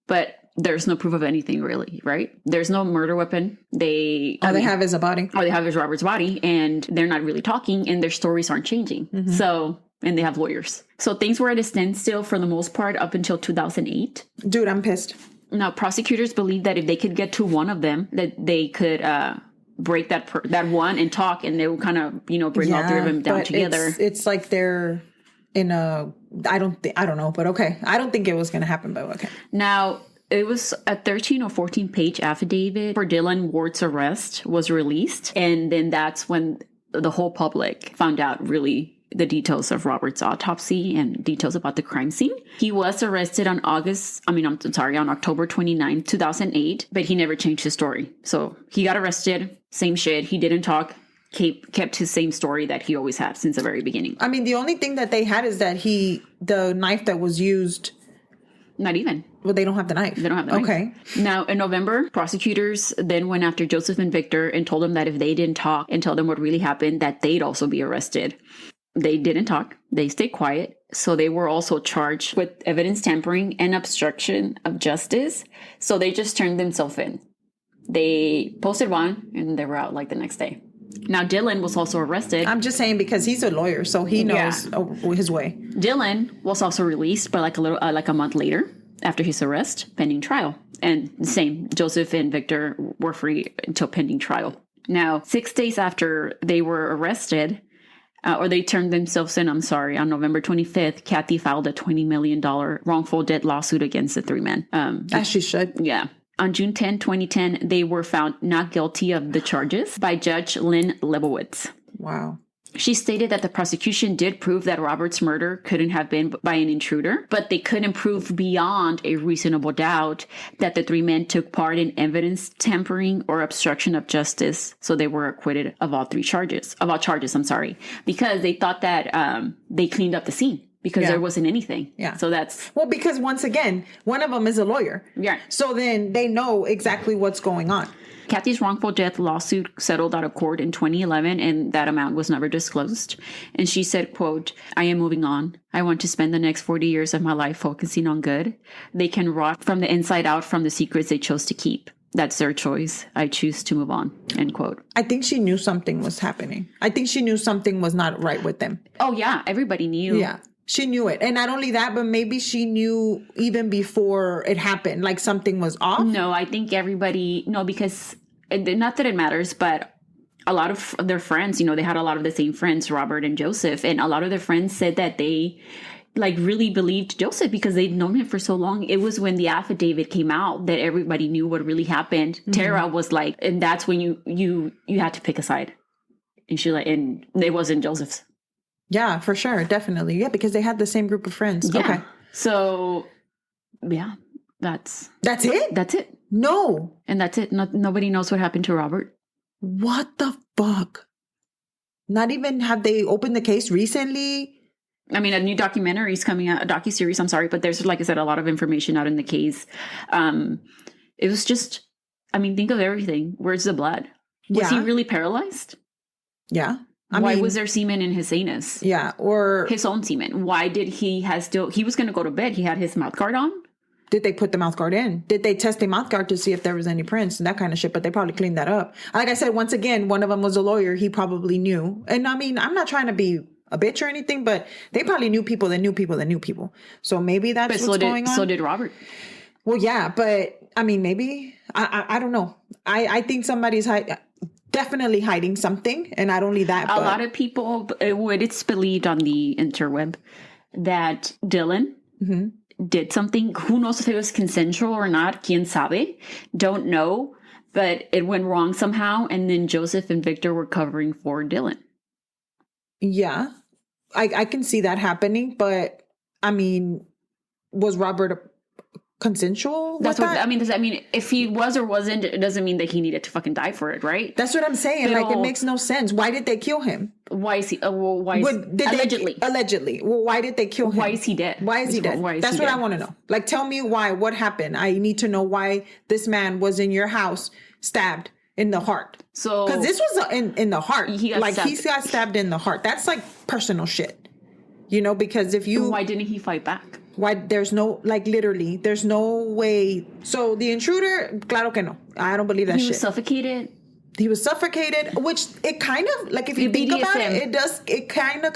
But there's no proof of anything really, right? There's no murder weapon. They have is a body. All they have is Robert's body, and they're not really talking, and their stories aren't changing. Mm-hmm. So... And they have lawyers. So things were at a standstill for the most part up until 2008. Dude, I'm pissed. Now, prosecutors believe that if they could get to one of them, that they could break that one and talk, and they would kind of, bring all three of them down together. It's like they're in a... I don't know, but okay. I don't think it was going to happen, but okay. Now, It was a 13 or 14 page affidavit for Dylan Ward's arrest was released. And then that's when the whole public found out really the details of Robert's autopsy and details about the crime scene. He was arrested on on October 29, 2008, but he never changed his story. So he got arrested, same shit. He didn't talk, kept his same story that he always had since the very beginning. I mean, the only thing that they had is that the knife that was used. Not even. Well, they don't have the knife. They don't have the knife. Okay. Now, in November, prosecutors then went after Joseph and Victor and told them that if they didn't talk and tell them what really happened, that they'd also be arrested. They didn't talk. They stayed quiet. So they were also charged with evidence tampering and obstruction of justice. So they just turned themselves in. They posted one and they were out like the next day. Now, Dylan was also arrested. I'm just saying because he's a lawyer, so he knows his way. Dylan was also released, but like a month later after his arrest, pending trial. And same, Joseph and Victor were free until pending trial. Now, 6 days after they were arrested, or they turned themselves in, on November 25th, Kathy filed a $20 million wrongful death lawsuit against the three men. As she should. Yeah. On June 10, 2010, they were found not guilty of the charges by Judge Lynn Lebowitz. Wow. She stated that the prosecution did prove that Robert's murder couldn't have been by an intruder, but they couldn't prove beyond a reasonable doubt that the three men took part in evidence tampering or obstruction of justice. So they were acquitted of all charges, because they thought that they cleaned up the scene. Because there wasn't anything. Yeah. So that's... Well, because once again, one of them is a lawyer. Yeah. So then they know exactly what's going on. Kathy's wrongful death lawsuit settled out of court in 2011, and that amount was never disclosed. And she said, quote, "I am moving on. I want to spend the next 40 years of my life focusing on good. They can rot from the inside out from the secrets they chose to keep. That's their choice. I choose to move on." End quote. I think she knew something was happening. I think she knew something was not right with them. Oh, yeah. Everybody knew. Yeah. She knew it. And not only that, but maybe she knew even before it happened, like something was off. No, I think because not that it matters, but a lot of their friends, they had a lot of the same friends, Robert and Joseph. And a lot of their friends said that they really believed Joseph because they'd known him for so long. It was when the affidavit came out that everybody knew what really happened. Mm-hmm. Tara was like, and that's when you had to pick a side. And and it wasn't Joseph's. Yeah, for sure. Definitely. Yeah, because they had the same group of friends. Yeah. Okay. So, yeah, that's it? That's it. No. And that's it. Nobody knows what happened to Robert. What the fuck? Not even have they opened the case recently? I mean, a new documentary is coming out, a docuseries, but there's, like I said, a lot of information out in the case. It was just, think of everything. Where's the blood? Was he really paralyzed? Yeah. Why was there semen in his anus? Yeah, or... his own semen. Why did he was going to go to bed. He had his mouth guard on. Did they put the mouth guard in? Did they test the mouth guard to see if there was any prints and that kind of shit? But they probably cleaned that up. Like I said, once again, one of them was a lawyer. He probably knew. And I'm not trying to be a bitch or anything, but they probably knew people that knew people that knew people. So maybe that's what's going on. So did Robert. Well, yeah, but maybe. I don't know. I think somebody's definitely hiding something, and not only that, a lot of people, it's believed on the interweb that Dylan did something. Who knows if it was consensual or not? Quien sabe? Don't know, but it went wrong somehow, and then Joseph and Victor were covering for Dylan. Yeah, I can see that happening, but was Robert consensual? That's what that? If he was or wasn't, it doesn't mean that he needed to fucking die for it, right? That's what I'm saying. It makes no sense. Why did they kill him? Why is he? Allegedly. Allegedly. Well, why did they kill him? Why is he dead? Why is he dead? That's what I want to know. Tell me why. What happened? I need to know why this man was in your house, stabbed in the heart. So, because this was in the heart. He got stabbed in the heart. That's personal shit. Because if you... Why didn't he fight back? Why there's no, literally, there's no way. So the intruder, claro que no. I don't believe that shit. He was suffocated. He was suffocated, which it kind of, if you think about it, it kind of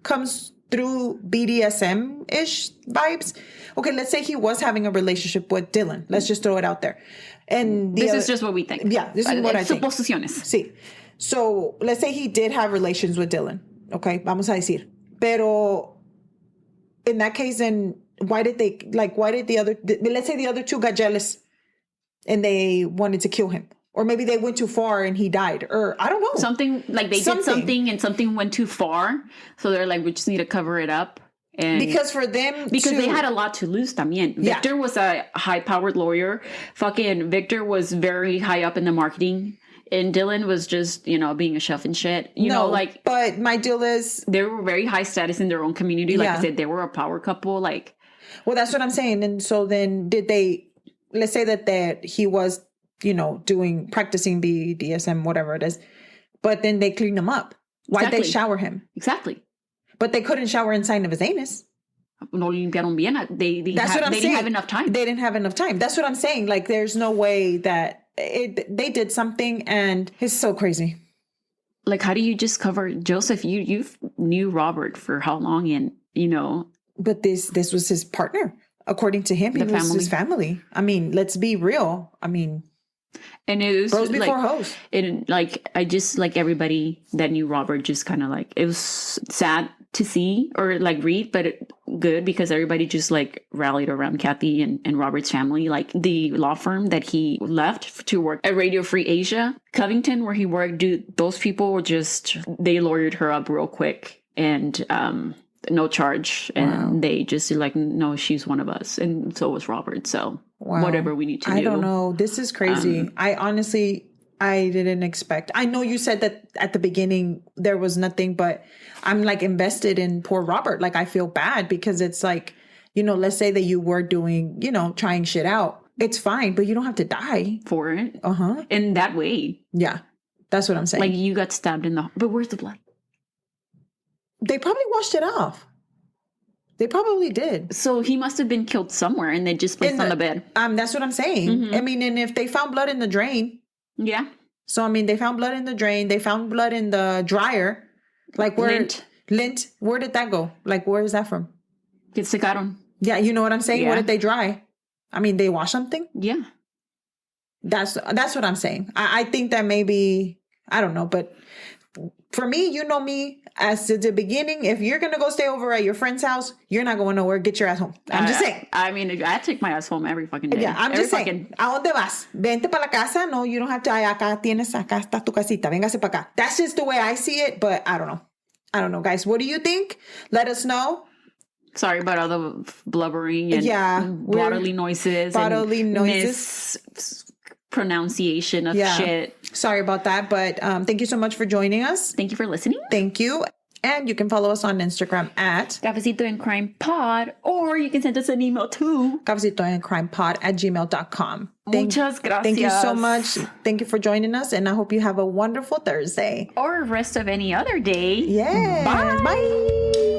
comes through BDSM-ish vibes. Okay, let's say he was having a relationship with Dylan. Let's just throw it out there. And this is just what we think. Yeah, this is what I think. Suposiciones. Sí. So let's say he did have relations with Dylan. Okay, vamos a decir. Pero in that case, then why did let's say the other two got jealous and they wanted to kill him. Or maybe they went too far and he died. Or I don't know. Something like they did something and something went too far. So they're like, we just need to cover it up. And because for them, they had a lot to lose también. Victor was a high-powered lawyer. Fucking Victor was very high up in the marketing. And Dylan was just, being a chef and shit. But my deal is... They were very high status in their own community. Like I said, they were a power couple. Well, that's what I'm saying. And so then did they... Let's say that he was... practicing BDSM, whatever it is. But then they cleaned him up. Why'd they shower him? Exactly. But they couldn't shower inside of his anus. No limpiaron bien. They didn't have enough time. They didn't have enough time. That's what I'm saying. Like, there's no way that they did something, and it's so crazy. Like, how do you just cover Joseph? You knew Robert for how long? And, But this was his partner. According to him, he was his family. I mean, let's be real. I mean... And it was bros before hoes. I just everybody that knew Robert, just kind of it was sad to see or read, but good because everybody just rallied around Kathy and Robert's family. Like the law firm that he left to work at Radio Free Asia, Covington, where he worked, those people were they lawyered her up real quick and no charge. And they just no, she's one of us. And so was Robert. So whatever we need to do. I don't know. This is crazy. I didn't expect. I know you said that at the beginning there was nothing, but I'm invested in poor Robert. I feel bad because it's let's say that you were doing, trying shit out. It's fine, but you don't have to die for it. In that way. Yeah. That's what I'm saying. You got stabbed but where's the blood? They probably washed it off. They probably did. So he must have been killed somewhere and they just placed on the bed. That's what I'm saying. Mm-hmm. I mean, and if they found blood in the drain. Yeah. So, I mean, they found blood in the drain. They found blood in the dryer. Lint. Where did that go? Where is that from? Que secaron. Yeah, you know what I'm saying? Yeah. What did they dry? I mean, they wash something? Yeah. That's what I'm saying. I think that maybe, I don't know, but for me, you know me, as to the beginning, if you're going to go stay over at your friend's house, you're not going nowhere. Get your ass home. I'm just saying. I mean, I take my ass home every fucking day. Yeah, I'm just saying. ¿A dónde vas? Vente para la casa. No, you don't have to. Acá está tu casita. Véngase para acá. That's just the way I see it, but I don't know. I don't know, guys. What do you think? Let us know. Sorry about all the blubbering and bodily noises. Pronunciation of shit. Sorry about that, but thank you so much for joining us. Thank you for listening. Thank you. And you can follow us on Instagram at Cafecito and Crime Pod, or you can send us an email to cafecitoandcrimepod@gmail.com. Muchas gracias. Thank you so much. Thank you for joining us, and I hope you have a wonderful Thursday. Or rest of any other day. Yeah. Bye. Bye.